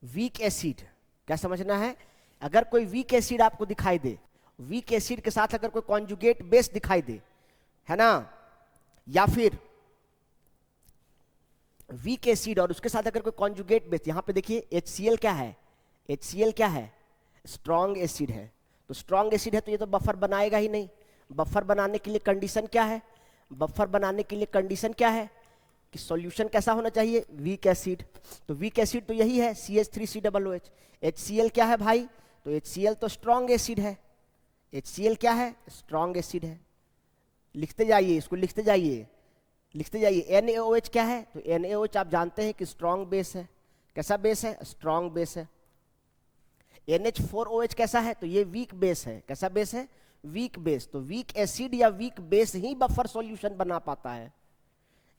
Speaker 1: वीक एसिड। क्या समझना है? अगर कोई वीक एसिड आपको दिखाई दे, वीक एसिड के साथ अगर कोई कॉन्जुगेट बेस दिखाई दे, है ना, या फिर वीक एसिड और उसके साथ अगर कोई कॉन्जुगेट बेस, यहां पे देखिए HCl क्या है, HCl क्या है, स्ट्रॉन्ग एसिड है। तो स्ट्रॉन्ग एसिड है तो ये तो बफर बनाएगा ही नहीं। बफर बनाने के लिए कंडीशन क्या है, बफर बनाने के लिए कंडीशन क्या है कि सॉल्यूशन कैसा होना चाहिए, वीक एसिड। तो वीक एसिड तो यही है CH3COOH। HCl क्या है भाई, तो HCl तो स्ट्रॉन्ग एसिड है, HCl क्या है, स्ट्रॉन्ग एसिड है। लिखते जाइए, इसको लिखते जाइए, लिखते जाइए। NaOH क्या है, तो NaOH आप जानते हैं कि स्ट्रॉन्ग बेस है। कैसा बेस है, स्ट्रॉन्ग बेस है। NH4OH कैसा है, तो ये वीक बेस है। कैसा बेस है, वीक बेस। तो वीक एसिड या वीक बेस ही बफर सॉल्यूशन बना पाता है,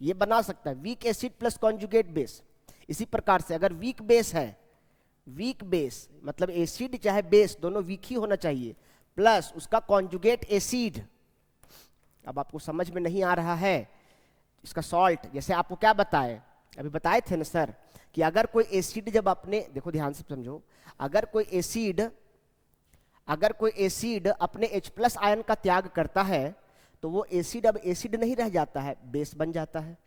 Speaker 1: ये बना सकता है weak acid plus conjugate base. इसी प्रकार से अगर वीक बेस है, वीक बेस मतलब एसिड चाहे बेस दोनों वीक ही होना चाहिए, प्लस उसका कॉन्जुगेट एसिड। अब आपको समझ में नहीं आ रहा है इसका सॉल्ट, जैसे आपको क्या बताए, अभी बताए थे ना सर कि अगर कोई एसिड जब अपने, देखो ध्यान से समझो, अगर कोई एसिड अपने H+ आयन का त्याग करता है तो वो एसिड अब एसिड नहीं रह जाता है, बेस बन जाता है।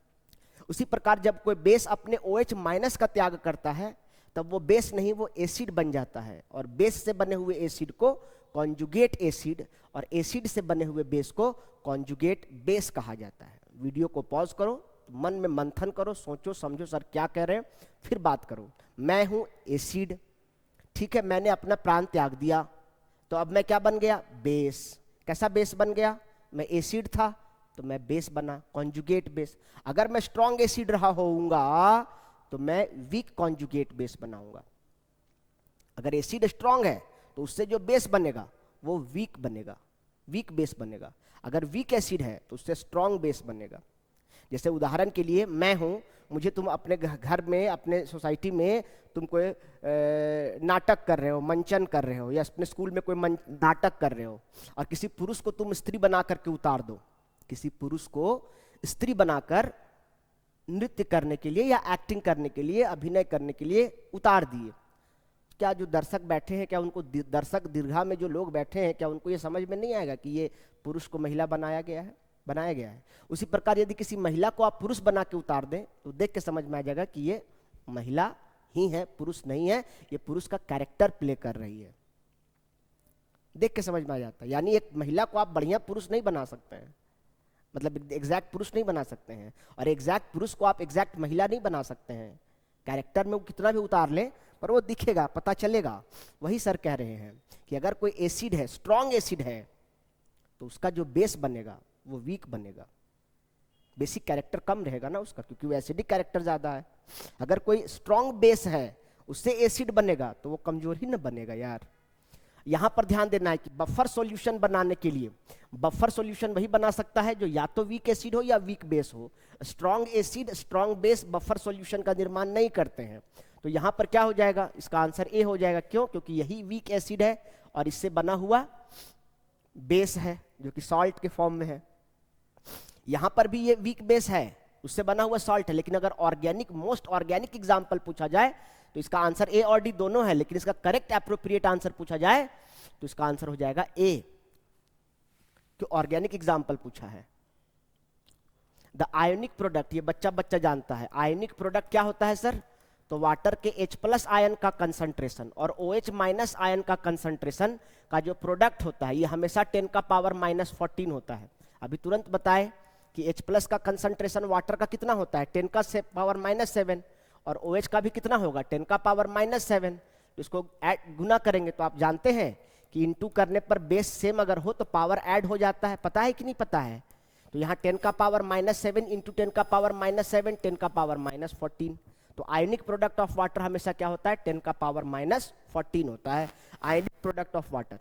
Speaker 1: उसी प्रकार जब कोई बेस अपने OH- का त्याग करता है तब वो बेस नहीं, वो एसिड बन जाता है, और बेस से बने हुए एसिड को कॉन्जुगेट एसिड, और एसिड से बने हुए बेस को कॉन्जुगेट बेस कहा जाता है। वीडियो को पॉज करो, मन में मंथन करो, सोचो समझो सर क्या कह रहे हैं, फिर बात करो। मैं हूं एसिड, ठीक है, मैंने अपना प्राण त्याग दिया, तो अब मैं क्या बन गया? बेस। कैसा बेस बन गया? मैं एसिड था तो मैं बेस बना, कॉन्जुगेट बेस। अगर मैं स्ट्रॉन्ग एसिड रहा होऊंगा तो मैं वीक कॉन्जुगेट बेस बनाऊंगा। अगर एसिड स्ट्रॉन्ग है तो उससे जो बेस बनेगा वो वीक बनेगा, वीक बेस बनेगा। अगर वीक एसिड है तो उससे स्ट्रॉन्ग बेस बनेगा। जैसे उदाहरण के लिए मैं हूं, मुझे तुम अपने घर में, अपने सोसाइटी में तुम कोई नाटक कर रहे हो, मंचन कर रहे हो, या अपने स्कूल में कोई नाटक कर रहे हो, और किसी पुरुष को तुम स्त्री बना करके उतार दो, किसी पुरुष को स्त्री बनाकर नृत्य करने के लिए या एक्टिंग करने के लिए, अभिनय करने के लिए उतार दिए। क्या जो दर्शक बैठे हैं, क्या उनको, दर्शक दीर्घा में जो लोग बैठे हैं, क्या उनको ये समझ में नहीं आएगा कि ये पुरुष को महिला बनाया गया है? उसी प्रकार यदि किसी महिला को आप पुरुष बना के उतार दें तो देख के समझ में आ जाएगा कि ये महिला ही है, पुरुष नहीं है, ये पुरुष का कैरेक्टर प्ले कर रही है। देख के समझ में आ जाता है। यानी एक महिला को आप बढ़िया पुरुष नहीं बना सकते हैं, मतलब एग्जैक्ट पुरुष नहीं बना सकते हैं, और एग्जैक्ट पुरुष को आप एग्जैक्ट महिला नहीं बना सकते हैं। कैरेक्टर में वो कितना भी उतार लें पर वो दिखेगा, पता चलेगा। वही सर कह रहे हैं कि अगर कोई एसिड है, स्ट्रॉन्ग एसिड है, तो उसका जो बेस बनेगा वो वीक बनेगा, बेसिक कैरेक्टर कम रहेगा ना उसका, क्योंकि वो एसिडिक कैरेक्टर ज्यादा है। अगर कोई स्ट्रॉन्ग बेस है उससे एसिड बनेगा तो वो कमजोर ही ना बनेगा यार। यहां पर ध्यान देना है कि बफर सॉल्यूशन बनाने के लिए, बफर सॉल्यूशन वही बना सकता है जो या तो वीक एसिड हो या वीक बेस हो। Strong acid, strong base buffer solution का निर्माण नहीं करते हैं। तो यहां पर क्या हो जाएगा? इसका आंसर ए हो जाएगा। क्यों? क्योंकि यही वीक एसिड है और इससे बना हुआ बेस है जो कि सॉल्ट के फॉर्म में है। यहां पर भी ये वीक बेस है, उससे बना हुआ सॉल्ट है। लेकिन अगर ऑर्गेनिक, मोस्ट ऑर्गेनिक एग्जांपल पूछा जाए तो इसका आंसर ए और डी दोनों है, लेकिन इसका करेक्ट एप्रोप्रिएट आंसर पूछा जाए तो इसका आंसर हो जाएगा ए, क्यों? ऑर्गेनिक एग्जांपल पूछा है। द आयोनिक प्रोडक्ट, ये बच्चा बच्चा जानता है। आयोनिक प्रोडक्ट क्या होता है सर? तो वाटर के H+ आयन का कंसंट्रेशन और OH- आयन का कंसंट्रेशन का जो प्रोडक्ट होता है ये हमेशा 10⁻⁻14 होता है। अभी तुरंत बताए कि H+ का कंसंट्रेशन वाटर का कितना होता है? 10⁻⁻7, और OH का भी कितना होगा? 10⁻⁻7। तो इसको गुना करेंगे तो आप जानते हैं कि इंटू करने पर बेस सेम अगर हो तो पावर ऐड हो जाता है। पता है कि नहीं पता है? तो यहाँ 10⁻⁻7 इंटू 10⁻⁻7 10⁻14। तो आयनिक प्रोडक्ट ऑफ वाटर हमेशा क्या होता है? 10⁻14 होता है आयनिक प्रोडक्ट ऑफ वाटर।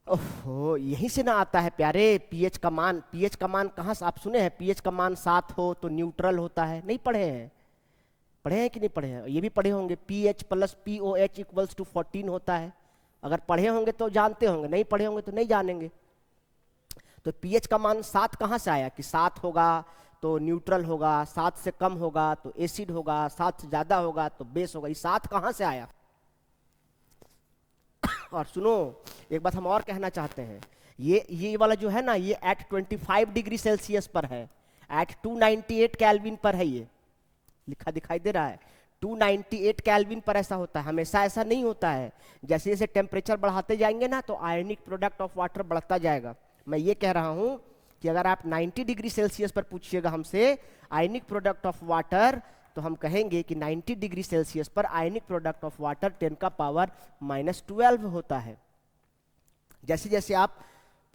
Speaker 1: ओहो, यहीं से ना आता है प्यारे पीएच का मान। पीएच का मान कहाँ से आप सुने हैं? पीएच का मान 7 हो तो न्यूट्रल होता है। नहीं पढ़े हैं? पढ़े हैं कि नहीं पढ़े हैं? ये भी पढ़े होंगे, pH + POH = 14 होता है। अगर पढ़े होंगे तो जानते होंगे, नहीं पढ़े होंगे तो नहीं जानेंगे। तो pH का मान 7 कहाँ से आया कि 7 होगा तो न्यूट्रल होगा, 7 से कम होगा तो एसिड होगा, 7 से ज्यादा होगा तो बेस होगा। ये 7 कहाँ से आया? और सुनो, एक बात हम और कहना चाहते हैं, ये वाला जो है ना, ये एट 25 डिग्री सेल्सियस पर है, एट 298 केल्विन पर है। ये लिखा दिखाई दे रहा है, 298 केल्विन पर ऐसा होता है। हमेशा ऐसा नहीं होता है। जैसे जैसे टेम्परेचर बढ़ाते जाएंगे ना तो आयनिक प्रोडक्ट ऑफ वाटर बढ़ता जाएगा। मैं ये कह रहा हूं कि अगर आप 90 डिग्री सेल्सियस पर पूछिएगा हमसे आयनिक प्रोडक्ट ऑफ वाटर, तो हम कहेंगे कि 90 डिग्री सेल्सियस पर आयनिक प्रोडक्ट ऑफ वाटर 10⁻⁻12 होता है। जैसे जैसे आप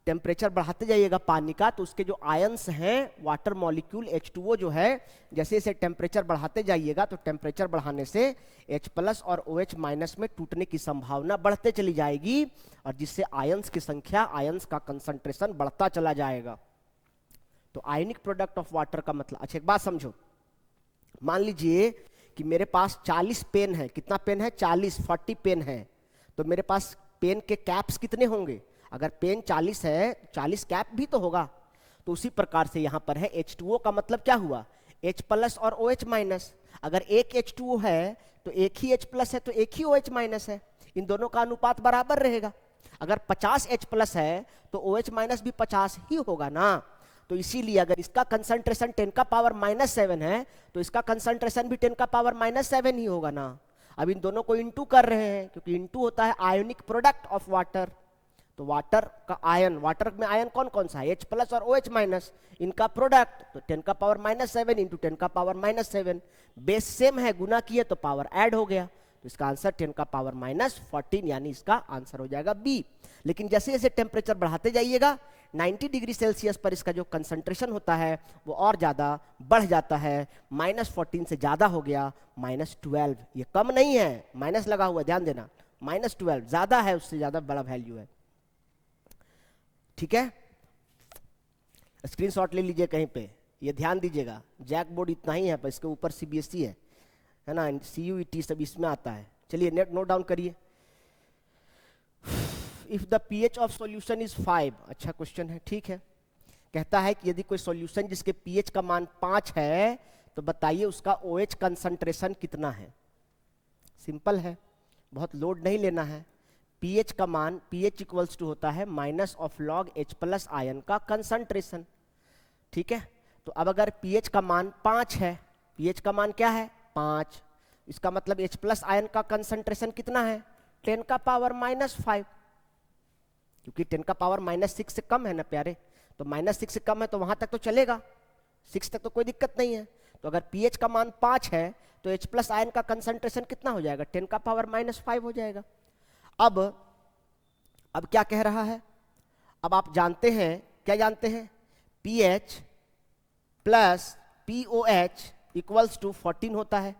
Speaker 1: टेम्परेचर बढ़ाते जाइएगा पानी का तो उसके जो आयंस हैं, वाटर मॉलिक्यूल H2O जो है, जैसे जैसे टेम्परेचर बढ़ाते जाइएगा तो टेम्परेचर बढ़ाने से H+ और OH- में टूटने की संभावना बढ़ते चली जाएगी, और जिससे आयंस की संख्या, आयंस का कंसंट्रेशन बढ़ता चला जाएगा। तो आयनिक प्रोडक्ट ऑफ वाटर का मतलब, अच्छा एक बात समझो, मान लीजिए कि मेरे पास 40 पेन है। कितना पेन है? 40 पेन है। तो मेरे पास पेन के कैप्स कितने होंगे? अगर पेन 40 है, 40 कैप भी तो होगा। तो उसी प्रकार से यहां पर है H2O का मतलब क्या हुआ? H+ और OH-। अगर एक H2O है तो एक ही H+ है तो एक ही OH- है। इन दोनों का अनुपात बराबर रहेगा। अगर 50 H+ है तो OH- भी 50 ही होगा ना। तो इसीलिए अगर इसका कंसंट्रेशन 10⁻⁻7 है तो इसका कंसंट्रेशन भी 10⁻⁻7 ही होगा ना। अब इन दोनों को इनटू कर रहे हैं, क्योंकि इनटू होता है आयोनिक प्रोडक्ट ऑफ वाटर। तो वाटर का आयन, वाटर में आयन कौन कौन सा है, H+ और OH-, इनका प्रोडक्ट, तो 10⁻⁻7 इंटू 10⁻⁻7, बेस सेम है, गुना किए तो पावर ऐड हो गया, तो इसका आंसर 10⁻14, यानी इसका आंसर हो जाएगा बी। लेकिन जैसे जैसे टेम्परेचर बढ़ाते जाइएगा 90 डिग्री सेल्सियस पर इसका जो कंसंट्रेशन होता है वो और ज़्यादा बढ़ जाता है। -14 से ज़्यादा हो गया -12, ये कम नहीं है, माइनस लगा हुआ, ध्यान देना, -12 ज़्यादा है, उससे ज़्यादा बड़ा वैल्यू है। ठीक है, स्क्रीनशॉट ले लीजिए कहीं पे, ये ध्यान दीजिएगा, जैक बोर्ड इतना ही है पर इसके ऊपर CBSE है ना, CUET सब इसमें आता है। चलिए नोट डाउन करिए। If the pH of solution is 5, अच्छा क्वेश्चन है, ठीक है। कहता है कि यदि कोई सॉल्यूशन जिसके pH का मान 5 है तो बताइए उसका OH कंसंट्रेशन कितना है। सिंपल है, बहुत लोड नहीं लेना है। pH का मान, pH इक्वल्स टू होता है -log H+ आयन का कंसंट्रेशन। ठीक है, तो अब अगर pH का मान 5 है, pH का मान क्या है 5, इसका मतलब H+ आयन का कंसंट्रेशन कितना है 10⁻⁻5, क्योंकि 10⁻⁻6 से कम है ना प्यारे, तो -6 से कम है तो वहां तक तो चलेगा, 6 तक तो कोई दिक्कत नहीं है। तो अगर pH का मान 5 है तो H+ आयन का कंसंट्रेशन कितना हो जाएगा 10⁻⁻5 हो जाएगा। अब क्या कह रहा है, अब आप जानते हैं, क्या जानते हैं, pH plus POH equals to 14 होता है।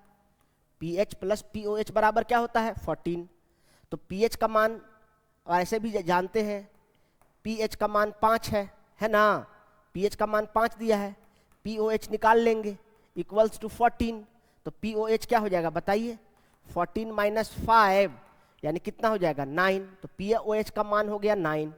Speaker 1: pH प्लस POH बराबर क्या होता है 14। तो pH का मान, और ऐसे भी जानते हैं pH का मान 5 है ना, pH का मान 5 दिया है, POH निकाल लेंगे इक्वल्स टू 14, तो POH क्या हो जाएगा बताइए 14 - 5 यानी कितना हो जाएगा 9, तो POH का मान हो गया 9,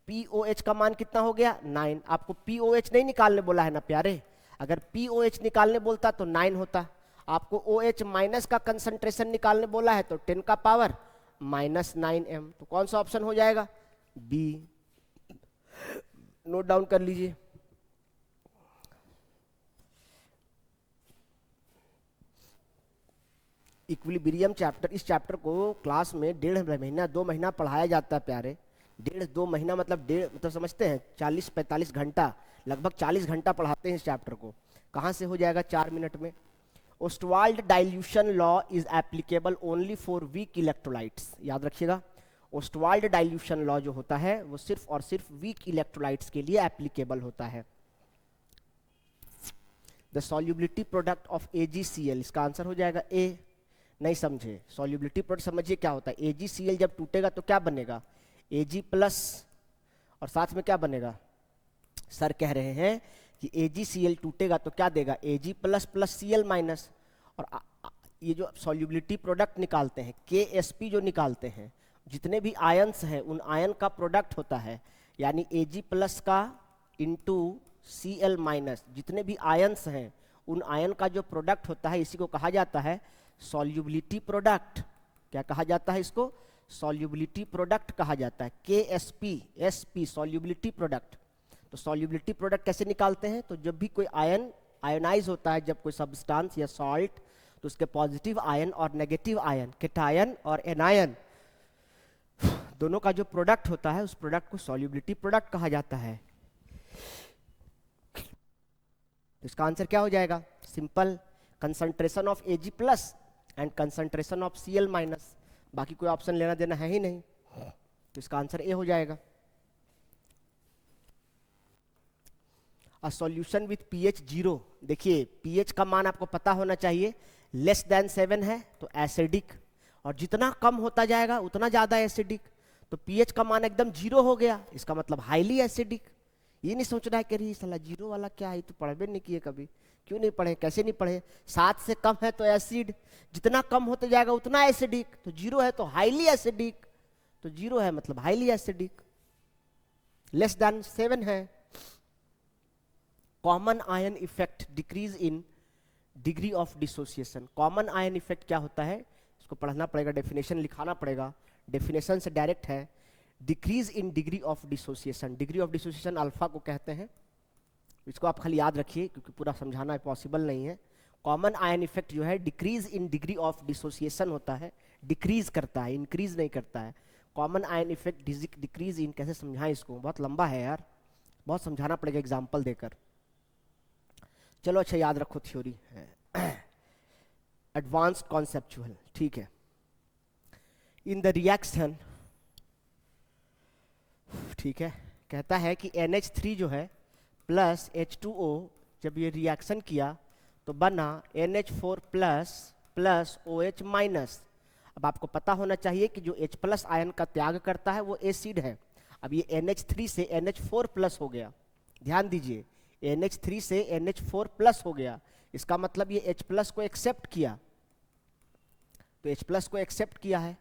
Speaker 1: POH का मान कितना हो गया 9। आपको POH नहीं निकालने बोला है ना प्यारे, अगर POH निकालने बोलता तो 9 होता, आपको OH माइनस का कंसंट्रेशन निकालने बोला है तो 10⁻⁻9 m, तो कौन सा ऑप्शन हो जाएगा बी। नोट डाउन कर लीजिए। इक्विलिब्रियम चैप्टर, इस चैप्टर को क्लास में 1.5 महीना 2 महीना पढ़ाया जाता है प्यारे, 1.5-2 महीना मतलब समझते हैं 40-45 घंटा, लगभग 40 घंटा पढ़ाते हैं इस चैप्टर को, कहाँ से हो जाएगा 4 मिनट में। Ostwald dilution law is applicable only for weak electrolytes, याद रखिएगा, ओस्टवाल्ड डाइल्यूशन लॉ जो होता है वो सिर्फ और सिर्फ वीक इलेक्ट्रोलाइट्स के लिए एप्लीकेबल होता है। The solubility product of AgCl, इसका आंसर हो जाएगा ए। नहीं समझे, सॉल्युबिलिटी प्रोडक्ट समझिए क्या होता है, AgCl जब टूटेगा तो क्या बनेगा Ag+ और साथ में क्या बनेगा, सर कह रहे हैं कि AgCl टूटेगा तो क्या देगा Ag+ + Cl-, और ये जो सॉल्युबिलिटी प्रोडक्ट निकालते हैं KSP जो निकालते हैं, जितने भी आयंस हैं उन आयन का प्रोडक्ट होता है, यानी Ag+ का इंटू Cl-, जितने भी आयंस हैं उन आयन का जो प्रोडक्ट होता है इसी को कहा जाता है सॉल्युबिलिटी प्रोडक्ट। क्या कहा जाता है इसको, सॉल्युबिलिटी प्रोडक्ट कहा जाता है, KSP सॉल्युबिलिटी प्रोडक्ट। तो सॉल्युबिलिटी प्रोडक्ट कैसे निकालते हैं, तो जब भी कोई आयन आयनाइज होता है, जब कोई सब्सटेंस या सॉल्ट, तो उसके पॉजिटिव आयन और नेगेटिव आयन, कैटायन और एनायन, दोनों का जो प्रोडक्ट होता है उस प्रोडक्ट को सॉल्युबिलिटी प्रोडक्ट कहा जाता है। तो इसका आंसर क्या हो जाएगा, simple, concentration of Ag+ and concentration of Cl-, बाकी कोई ऑप्शन लेना देना है ही नहीं, तो इसका आंसर ए हो जाएगा। अ सॉल्यूशन विथ pH 0, देखिए pH का मान आपको पता होना चाहिए, <7 है तो एसिडिक, और जितना कम होता जाएगा उतना ज्यादा एसिडिक, तो pH का मान एकदम 0 हो गया, इसका मतलब हाईली एसिडिक। ये नहीं सोचना है कि अरे साला 0 वाला क्या है, तो पढ़बे नहीं किए कभी, क्यों नहीं पढ़े, कैसे नहीं पढ़े, 7 से कम है तो एसिड, जितना कम होते जाएगा उतना एसिडिक, तो 0 है तो हाईली एसिडिक, तो 0 है मतलब हाईली एसिडिक, <7 है। Common ion effect decrease in degree of dissociation, common ion effect क्या होता है, इसको पढ़ना पड़ेगा, डेफिनेशन लिखाना पड़ेगा, डेफिनेशन से डायरेक्ट है, decrease in degree of dissociation, degree of dissociation alpha को कहते हैं, इसको आप खाली याद रखिए क्योंकि पूरा समझाना पॉसिबल नहीं है। कॉमन आयन इफेक्ट जो है decrease in degree of dissociation होता है, डिक्रीज करता है, इंक्रीज नहीं करता है। Common ion effect decrease in, कैसे समझाएं इसको, बहुत लंबा है यार, बहुत समझाना पड़ेगा एग्जाम्पल देकर। चलो अच्छा याद रखो थ्योरी है, एडवांस्ड कॉन्सेप्चुअल, ठीक है। इन द रिएक्शन, ठीक है, कहता है कि NH3 जो है प्लस H2O, जब ये रिएक्शन किया तो बना NH4 plus plus OH minus. अब आपको पता होना चाहिए कि जो H प्लस आयन का त्याग करता है वो एसिड है। अब ये NH3 से NH4 प्लस हो गया, ध्यान दीजिए, NH3 से NH4 प्लस हो गया, इसका मतलब ये H प्लस को एक्सेप्ट किया, तो H प्लस को एक्सेप्ट किया है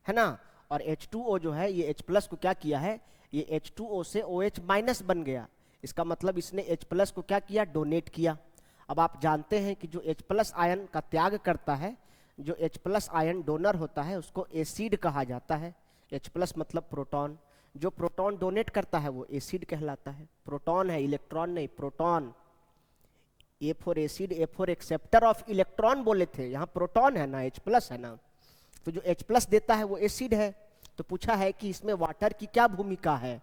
Speaker 1: ना। और H2O जो है ये H प्लस को क्या किया है, ये H2O से OH माइनस बन गया, इसका मतलब इसने H प्लस को क्या किया, डोनेट किया। अब आप जानते हैं कि जो H प्लस आयन का त्याग करता है, जो H प्लस आयन डोनर होता है उसको एसिड कहा जाता है। H प्लस मतलब प्रोटॉन, जो प्रोटॉन डोनेट करता है वो एसिड कहलाता है। प्रोटॉन है, इलेक्ट्रॉन नहीं, proton. A for acid, A for acceptor of electron बोले थे, यहाँ प्रोटॉन है ना, H प्लस है ना, तो जो H प्लस देता है वो एसिड है। तो पूछा है कि इसमें वाटर की क्या भूमिका है,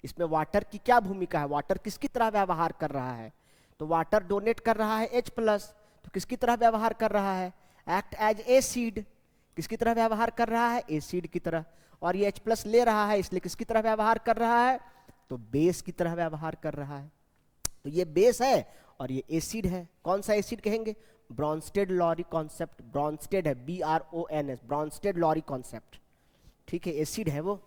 Speaker 1: इसमें वाटर की क्या भूमिका है, वाटर किसकी तरह व्यवहार कर रहा है, तो वाटर डोनेट कर रहा है H प्लस, तो किसकी तरह व्यवहार कर रहा है, एक्ट एज एसिड, किसकी तरह व्यवहार कर रहा है, एसिड की तरह। और ये H प्लस ले रहा है, इसलिए किसकी तरह व्यवहार कर रहा है, तो बेस की तरह व्यवहार कर रहा है। तो ये बेस है और ये एसिड है। कौन सा एसिड कहेंगे, ब्रॉन्स्टेड लॉरी कॉन्सेप्ट, ब्रॉन्स्टेड है, BRONS, ब्रॉन्स्टेड लॉरी कॉन्सेप्ट, ठीक है, एसिड है वो।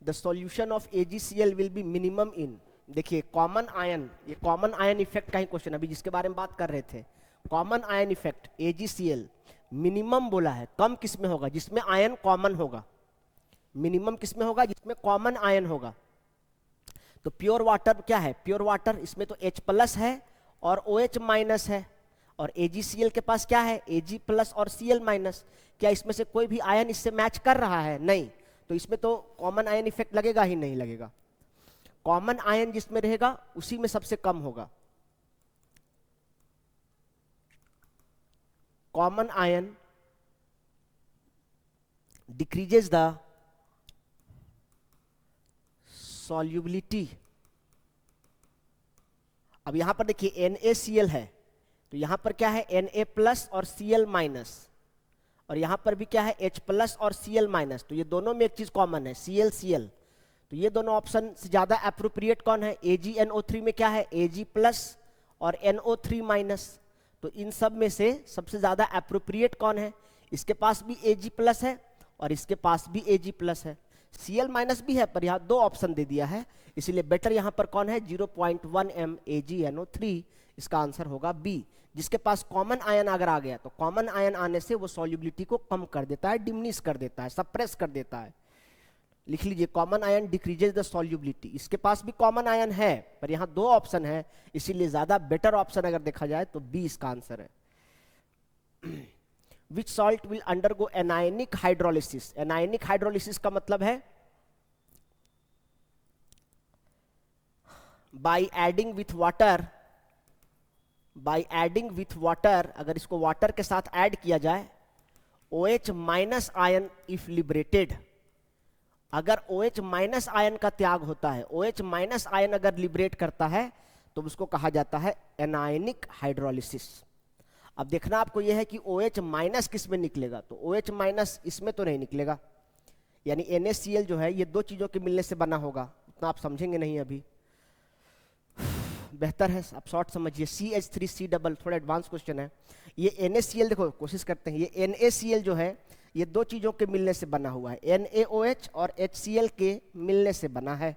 Speaker 1: The solution of AgCl will be minimum in, देखिए कॉमन आयन, ये कॉमन आयन इफेक्ट का ही क्वेश्चन अभी जिसके बारे में बात कर रहे थे। Common ion effect AgCl minimum बोला है, कम किस में होगा, जिसमें आयन कॉमन होगा। मिनिमम किस में होगा, जिसमें कॉमन आयन होगा। तो प्योर वाटर क्या है, प्योर वाटर, इसमें तो H प्लस है और OH माइनस है, और AgCl के पास क्या है, Ag प्लस और Cl माइनस। क्या इसमें से कोई भी आयन इससे मैच कर रहा है, नहीं, तो इसमें तो कॉमन आयन इफेक्ट लगेगा ही नहीं, लगेगा। कॉमन आयन जिसमें रहेगा उसी में सबसे कम होगा। Common ion decreases the solubility. अब यहां पर देखिए NaCl है, तो यहां पर क्या है, Na प्लस और Cl माइनस, और यहां पर भी क्या है, H प्लस और Cl माइनस, तो ये दोनों में एक चीज कॉमन है, Cl। तो ये दोनों ऑप्शन से ज्यादा अप्रोप्रिएट कौन है, AgNO3 में क्या है, Ag प्लस और NO3 माइनस, तो इन सब में से सबसे ज्यादा अप्रोप्रिएट कौन है, इसके पास भी Ag प्लस है और इसके पास भी Ag प्लस है, Cl माइनस भी है, पर यहाँ दो ऑप्शन दे दिया है, इसीलिए बेटर यहाँ पर कौन है, 0.1 m AgNO3, इसका आंसर होगा बी। जिसके पास कॉमन आयन अगर आ गया तो कॉमन आयन आने से वो सॉल्युबिलिटी को कम कर देता है, डिमिनिश कर देता है, सप्रेस कर देता है। लिख लीजिए, common ion decreases the solubility. इसके पास भी कॉमन आयन है, पर यहाँ दो ऑप्शन है, इसीलिए ज्यादा बेटर ऑप्शन अगर देखा जाए तो बी इसका आंसर है। Which salt will undergo anionic hydrolysis. Anionic hydrolysis का मतलब है by adding with water, by adding with water, अगर इसको वाटर के साथ ऐड किया जाए, OH minus ion if liberated, अगर OH माइनस आयन का त्याग होता है, OH माइनस आयन अगर लिबरेट करता है तो उसको कहा जाता है एनायनिक हाइड्रोलिसिस। अब देखना आपको यह है कि OH माइनस किस में निकलेगा, तो OH माइनस इसमें तो नहीं निकलेगा, यानी NaCl जो है ये दो चीजों के मिलने से बना होगा, उतना आप समझेंगे नहीं अभी, बेहतर है आप शॉर्ट समझिए। CH3C डबल, थोड़ा एडवांस क्वेश्चन है ये। NaCl देखो कोशिश करते हैं, ये NaCl जो है ये दो चीजों के मिलने से बना हुआ है, NaOH और HCl के मिलने से बना है।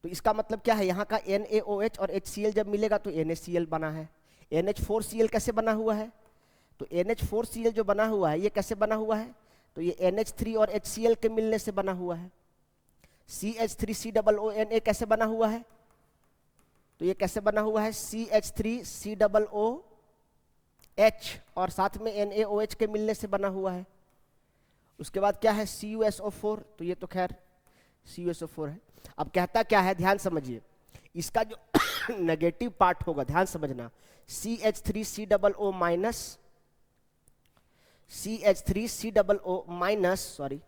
Speaker 1: तो इसका मतलब क्या है, यहाँ का NaOH और HCl जब मिलेगा तो NaCl बना है। NH4Cl कैसे बना हुआ है, तो NH4Cl जो बना हुआ है ये कैसे बना हुआ है, तो ये NH3 और HCl के मिलने से बना हुआ है। CH3COONA कैसे बना हुआ है, तो ये कैसे बना हुआ है, CH3COOH और साथ में NaOH के मिलने से बना हुआ है। उसके बाद क्या है, CuSO4, तो ये तो खैर CuSO4 है। अब कहता क्या है, ध्यान समझिए, इसका जो नेगेटिव पार्ट होगा, ध्यान समझना, CH3COO minus, CH3COO minus, sorry,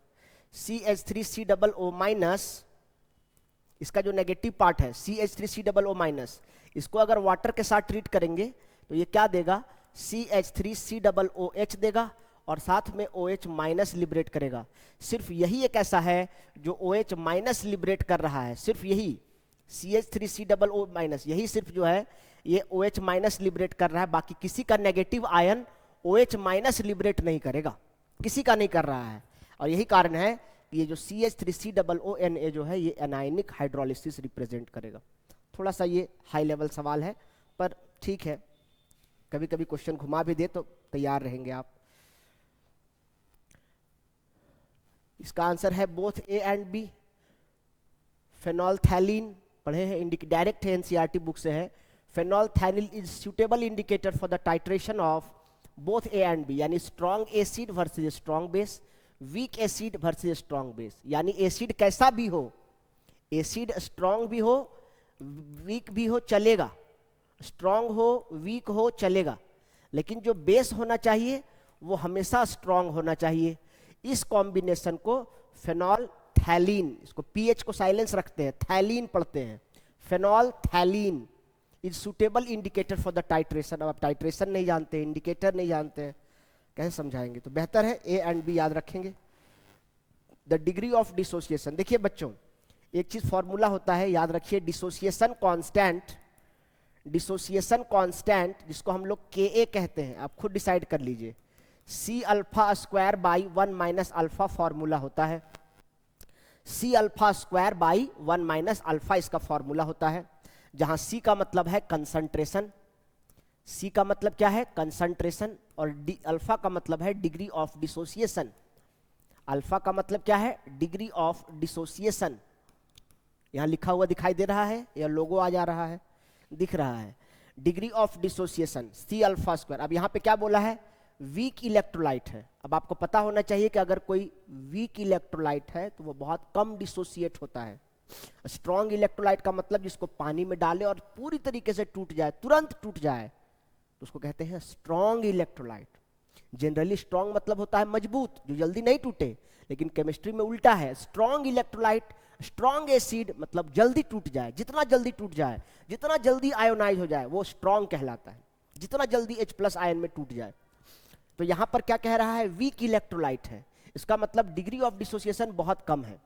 Speaker 1: CH3COO minus, इसका जो नेगेटिव पार्ट है CH3COO माइनस, इसको अगर वाटर के साथ ट्रीट करेंगे तो ये क्या देगा, CH3COOH देगा और साथ में OH माइनस लिबरेट करेगा। सिर्फ यही एक ऐसा है जो OH माइनस लिबरेट कर रहा है, सिर्फ यही CH3COO माइनस, यही सिर्फ जो है ये OH माइनस लिबरेट कर रहा है, बाकी किसी का negative ion OH minus liberate नहीं करेगा, किसी का नहीं कर रहा है। और यही कारण है कि ये जो CH3COONA जो है ये एनायनिक हाइड्रोलिसिस रिप्रेजेंट करेगा। थोड़ा सा ये हाई लेवल सवाल है पर ठीक है, कभी कभी क्वेश्चन घुमा भी दे तो तैयार रहेंगे आप। इसका आंसर है both A and B. Phenolphthalein पढ़े हैं, डायरेक्ट है एनसीईआरटी बुक से है। Phenolphthalein is suitable indicator for the titration of both A and B, यानी strong acid versus strong base, weak acid versus strong base. यानी acid कैसा भी हो, एसिड स्ट्रॉन्ग भी हो वीक भी हो चलेगा, स्ट्रॉन्ग हो वीक हो चलेगा, लेकिन जो बेस होना चाहिए वो हमेशा स्ट्रॉन्ग होना चाहिए। इस कॉम्बिनेशन को फेनोल्फथैलीन, इसको पीएच को साइलेंस रखते हैं, थैलीन पढ़ते हैं, phenolphthalein is suitable indicator for the titration. अब आप टाइट्रेशन नहीं जानते, इंडिकेटर नहीं जानते हैं, कैसे समझाएंगे? तो बेहतर है ए एंड बी याद रखेंगे। द डिग्री ऑफ डिसोसिएशन, देखिए बच्चों एक चीज फॉर्मूला होता है, याद रखिए, डिसोसिएशन कांस्टेंट, डिसोसिएशन कांस्टेंट जिसको हम लोग Ka कहते हैं, आप खुद डिसाइड कर लीजिए, C alpha square by 1 minus alpha formula होता है, C alpha square by 1 minus alpha इसका फॉर्मूला होता है, जहां C का मतलब है कंसंट्रेशन, C का मतलब क्या है, कंसंट्रेशन, और अल्फा का मतलब है डिग्री ऑफ डिसोसिएशन। अल्फा का मतलब क्या है, डिग्री ऑफ डिसोसिएशन। यहां लिखा हुआ दिखाई दे रहा है या लोगो आ जा रहा है, दिख रहा है, degree of dissociation C alpha square. अब यहां पे क्या बोला है, वीक इलेक्ट्रोलाइट है। अब आपको पता होना चाहिए कि अगर कोई वीक इलेक्ट्रोलाइट है तो वो बहुत कम डिसोसिएट होता है। स्ट्रॉन्ग इलेक्ट्रोलाइट का मतलब जिसको पानी में डाले और पूरी तरीके से टूट जाए, तुरंत टूट जाए, तो उसको कहते हैं स्ट्रॉन्ग इलेक्ट्रोलाइट। जनरली स्ट्रॉन्ग मतलब होता है मजबूत, जो जल्दी नहीं टूटे, लेकिन केमिस्ट्री में उल्टा है, स्ट्रॉन्ग इलेक्ट्रोलाइट, स्ट्रॉन्ग एसिड मतलब जल्दी टूट जाए, जितना जल्दी टूट जाए, जितना जल्दी आयोनाइज हो जाए वो स्ट्रॉन्ग कहलाता है, जितना जल्दी H+ आयन में टूट जाए। तो यहां पर क्या कह रहा है, वीक इलेक्ट्रोलाइट है, इसका मतलब डिग्री ऑफ डिसोसिएशन बहुत कम है।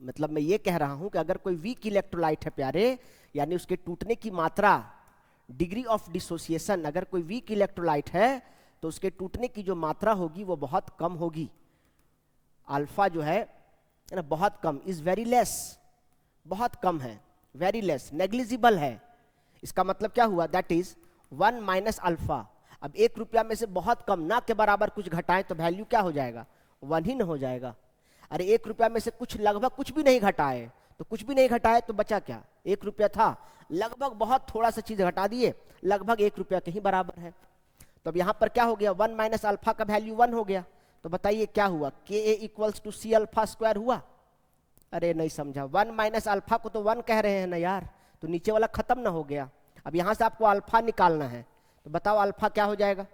Speaker 1: मतलब मैं ये कह रहा हूं कि अगर कोई वीक इलेक्ट्रोलाइट है प्यारे, यानी उसके टूटने की मात्रा, डिग्री ऑफ डिसोसिएशन, अगर कोई वीक इलेक्ट्रोलाइट है तो उसके टूटने की जो मात्रा होगी वो बहुत कम होगी। अल्फा जो है ना बहुत कम, इज वेरी लेस, बहुत कम है, वेरी लेस, नेग्लिजिबल है। इसका मतलब क्या हुआ, दैट इज 1 माइनस अल्फा। अब 1 रुपया में से बहुत कम, ना के बराबर कुछ घटाएं तो वैल्यू क्या हो जाएगा, 1 ही न हो जाएगा। अरे 1 रुपया में से कुछ लगभग कुछ भी नहीं घटाए तो कुछ भी नहीं घटाए तो बचा क्या, 1 रुपया था, लगभग बहुत थोड़ा सा चीज घटा दिए, लगभग 1 रुपया के ही बराबर है। तो अब यहां पर क्या हो गया, 1 माइनस अल्फा का वैल्यू 1 हो गया। तो बताइए क्या हुआ, Ka equals to C alpha square हुआ? अरे नहीं समझा, 1 माइनस अल्फा को तो 1 कह रहे हैं ना यार, तो नीचे वाला खत्म ना हो गया। अब यहां से आपको अल्फा निकालना है, तो बताओ अल्फा क्या हो जाएगा,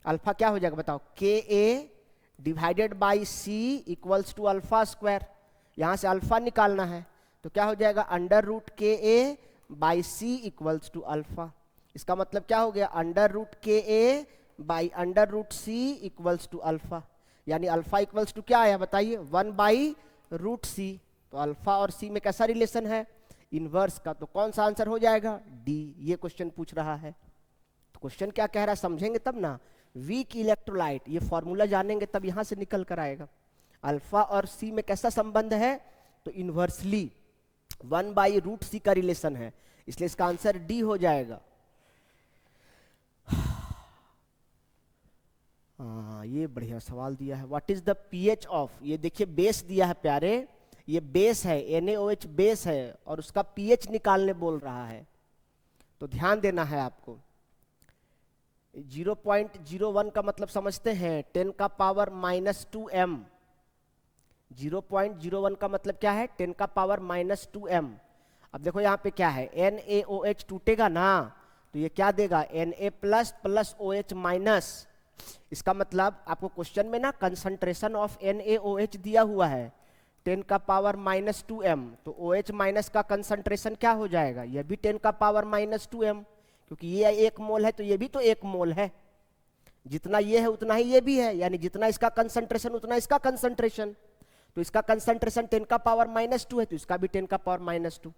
Speaker 1: अल्फा क्या हो जाएगा बताओ, Ka divided by C equals to alpha square. यहां से अल्फा निकालना है तो क्या हो जाएगा, under root Ka by C equals to alpha. इसका मतलब क्या हो गया, under root Ka by under root C equals to alpha. यानी अल्फा इक्वल्स टू क्या आया बताइए, 1 बाई रूट C। तो अल्फा और C में कैसा रिलेशन है, इनवर्स का। तो कौन सा आंसर हो जाएगा, डी। ये क्वेश्चन पूछ रहा है, तो क्वेश्चन क्या कह रहा है समझेंगे तब ना। वीक इलेक्ट्रोलाइट, ये फॉर्मूला जानेंगे तब यहां से निकल कर आएगा। अल्फा और C में कैसा संबंध है, तो इनवर्सली 1 बाई रूट C का रिलेशन है, इसलिए इसका आंसर डी हो जाएगा। हाँ, ये बढ़िया सवाल दिया है। What is the pH of, ये देखिए बेस दिया है प्यारे, ये बेस है, NaOH बेस है और उसका पीएच निकालने बोल रहा है, तो ध्यान देना है आपको। 0.01 का मतलब समझते हैं, 10 का पावर -2m। 0.01 का मतलब क्या है, 10 का पावर -2m। अब देखो यहाँ पे क्या है, NaOH टूटेगा ना, तो ये क्या देगा, Na plus plus OH minus. इसका मतलब आपको क्वेश्चन में ना कंसंट्रेशन ऑफ NaOH दिया हुआ है 10 का पावर माइनस 2m, तो OH माइनस का कंसंट्रेशन क्या हो जाएगा, ये भी 10 का पावर माइनस 2m, क्योंकि ये 1 मोल है तो ये भी तो 1 मोल है, जितना ये है उतना ही ये भी है, यानी जितना इसका कंसंट्रेशन उतना इसका कंसंट्रेशन। तो इसका कंसंट्रेशन 10 का पावर माइनस 2 है, तो इसका भी 10 का पावर माइनस 2।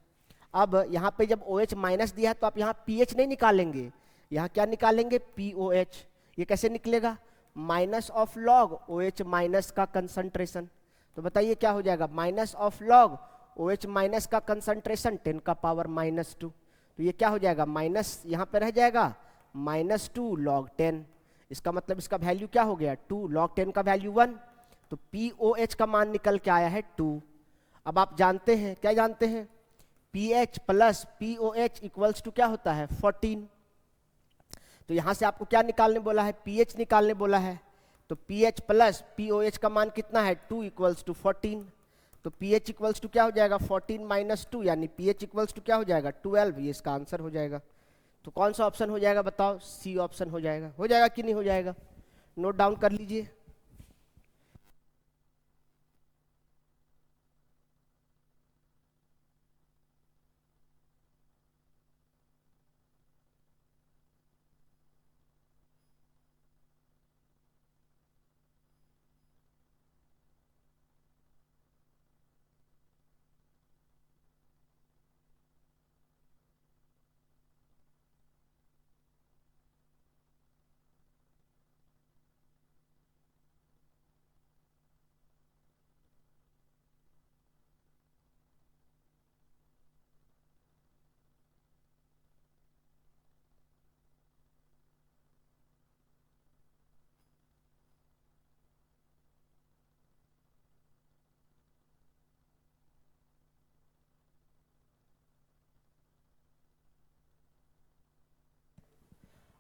Speaker 1: अब यहाँ पे जब OH माइनस दिया है तो आप यहाँ pH नहीं निकालेंगे, यहाँ क्या निकालेंगे, POH। ये कैसे निकलेगा, minus of log OH minus का कंसंट्रेशन। तो बताइए क्या हो जाएगा, minus of log OH minus का कंसंट्रेशन 10 का पावर माइनस 2। तो ये क्या हो जाएगा, माइनस यहाँ पे रह जाएगा माइनस 2 लॉग 10। इसका मतलब इसका वैल्यू क्या हो गया, 2 लॉग 10 का वैल्यू 1, तो POH का मान निकल के आया है 2। अब आप जानते हैं, क्या जानते हैं, pH plus POH equals to क्या होता है, 14। तो यहां से आपको क्या निकालने बोला है, pH निकालने बोला है, तो pH प्लस POH का मान कितना है, 2 इक्वल्स टू 14। तो pH इक्वल्स टू क्या हो जाएगा, 14 माइनस 2, यानी pH इक्वल्स टू क्या हो जाएगा, 12। ये इसका आंसर हो जाएगा। तो कौन सा ऑप्शन हो जाएगा बताओ, सी ऑप्शन हो जाएगा कि नहीं हो जाएगा, नोट डाउन कर लीजिए।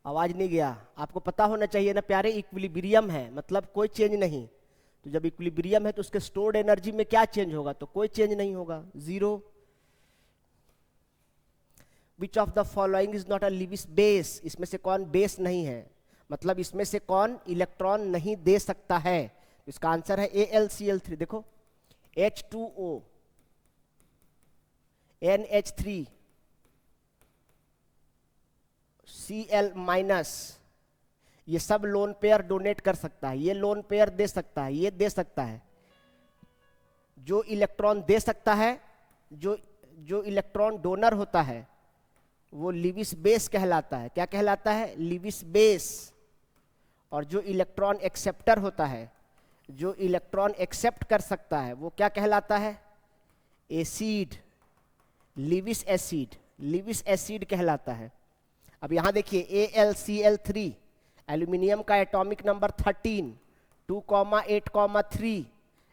Speaker 1: आवाज नहीं गया, आपको पता होना चाहिए ना प्यारे, इक्विलिब्रियम है मतलब कोई चेंज नहीं। तो जब इक्विलिब्रियम है तो उसके स्टोर्ड एनर्जी में क्या चेंज होगा, तो कोई चेंज नहीं होगा, zero. Which of the following is not a Lewis base, इसमें से कौन बेस नहीं है, मतलब इसमें से कौन इलेक्ट्रॉन नहीं दे सकता है। इसका आंसर है AlCl3। देखो H2O, NH3, Cl माइनस, ये सब लोन पेयर डोनेट कर सकता है, ये लोन पेयर दे सकता है, ये दे सकता है। जो इलेक्ट्रॉन दे सकता है, जो इलेक्ट्रॉन डोनर होता है वो लिविस बेस कहलाता है। क्या कहलाता है, लिविस बेस। और जो इलेक्ट्रॉन एक्सेप्टर होता है, जो इलेक्ट्रॉन एक्सेप्ट कर सकता है वो क्या कहलाता है, acid, Lewis acid, Lewis acid कहलाता है। अब यहां देखिए AlCl3, एल्यूमिनियम का एटॉमिक नंबर 13, 2,8,3,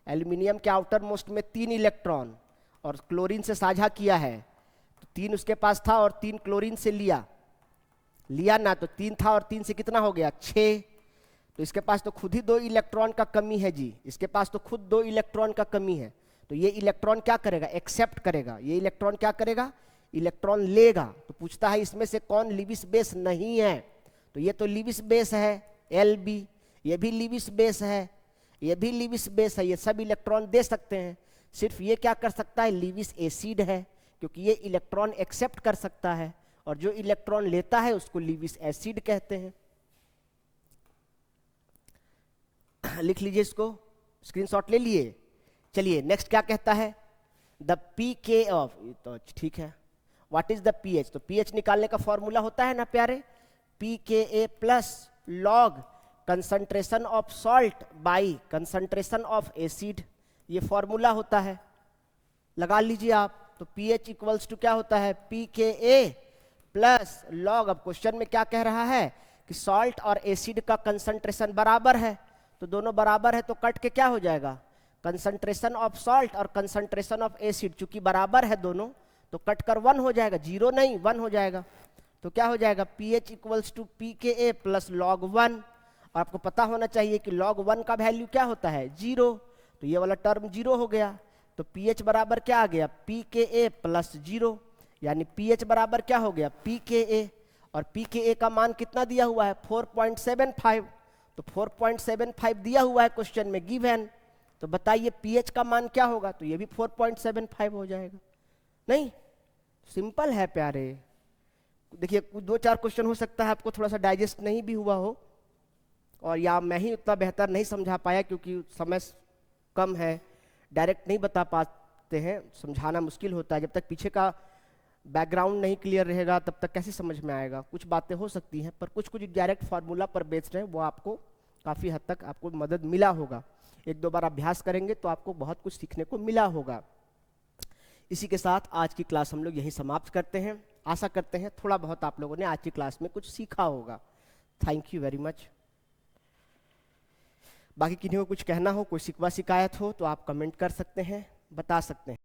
Speaker 1: एल्यूमिनियम के आउटर मोस्ट में 3 इलेक्ट्रॉन और क्लोरीन से साझा किया है, तो 3 उसके पास था और 3 क्लोरीन से लिया ना, तो 3 था और 3 से कितना हो गया, 6। तो इसके पास तो खुद ही 2 इलेक्ट्रॉन का कमी है जी, इसके पास तो खुद 2 इलेक्ट्रॉन का कमी है। तो ये इलेक्ट्रॉन क्या करेगा, एक्सेप्ट करेगा, ये इलेक्ट्रॉन क्या करेगा, इलेक्ट्रॉन लेगा। तो पूछता है इसमें से कौन लिविस बेस नहीं है, तो ये तो लिविस बेस है Lb, ये भी लिविस बेस है, ये भी लिविस बेस है, ये सब इलेक्ट्रॉन दे सकते हैं। सिर्फ ये क्या कर सकता है, लिविस एसिड है, क्योंकि ये इलेक्ट्रॉन एक्सेप्ट कर सकता है, और जो इलेक्ट्रॉन लेता है उसको लिविस एसिड कहते हैं। लिख लीजिए इसको, स्क्रीनशॉट ले लिए। चलिए नेक्स्ट क्या कहता है, द pK ऑफ, तो ठीक है, व्हाट इज द pH, तो pH निकालने का फॉर्मूला होता है ना प्यारे, pKa plus log concentration of salt by concentration of acid, ये फॉर्मूला होता है, लगा लीजिए आप। तो pH इक्वल्स टू क्या होता है, pKa प्लस लॉग, अब क्वेश्चन में क्या कह रहा है कि सॉल्ट और एसिड का कंसंट्रेशन बराबर है, तो दोनों बराबर है तो कट के क्या हो जाएगा, कंसंट्रेशन ऑफ सॉल्ट और कंसंट्रेशन ऑफ एसिड, चूंकि बराबर है दोनों तो कट कर 1 हो जाएगा, 0 नहीं 1 हो जाएगा। तो क्या हो जाएगा, pH equals to pKa plus log 1, और आपको पता होना चाहिए कि log 1 का वैल्यू क्या होता है, 0, तो ये वाला टर्म 0 हो गया। तो pH बराबर क्या आ गया, pKa प्लस 0। यानी pH बराबर क्या हो गया pKa, और pKa का मान कितना दिया हुआ है 4.75, तो 4.75 दिया हुआ है क्वेश्चन में गिवन, तो बताइए pH का मान क्या होगा, तो ये भी 4.75 हो जाएगा। नहीं, सिंपल है प्यारे। देखिए कुछ 2-4 क्वेश्चन हो सकता है आपको थोड़ा सा डाइजेस्ट नहीं भी हुआ हो, और या मैं ही उतना बेहतर नहीं समझा पाया क्योंकि समय कम है, डायरेक्ट नहीं बता पाते हैं, समझाना मुश्किल होता है। जब तक पीछे का बैकग्राउंड नहीं क्लियर रहेगा तब तक कैसे समझ में आएगा। कुछ बातें हो सकती हैं, पर कुछ कुछ डायरेक्ट फार्मूला पर बेस्ड है, वो आपको काफ़ी हद तक आपको मदद मिला होगा। 1-2 बार अभ्यास करेंगे तो आपको बहुत कुछ सीखने को मिला होगा। इसी के साथ आज की क्लास हम लोग यहीं समाप्त करते हैं। आशा करते हैं थोड़ा बहुत आप लोगों ने आज की क्लास में कुछ सीखा होगा। Thank you very much. बाकी किन्हीं को कुछ कहना हो, कोई शिकवा शिकायत हो तो आप कमेंट कर सकते हैं, बता सकते हैं।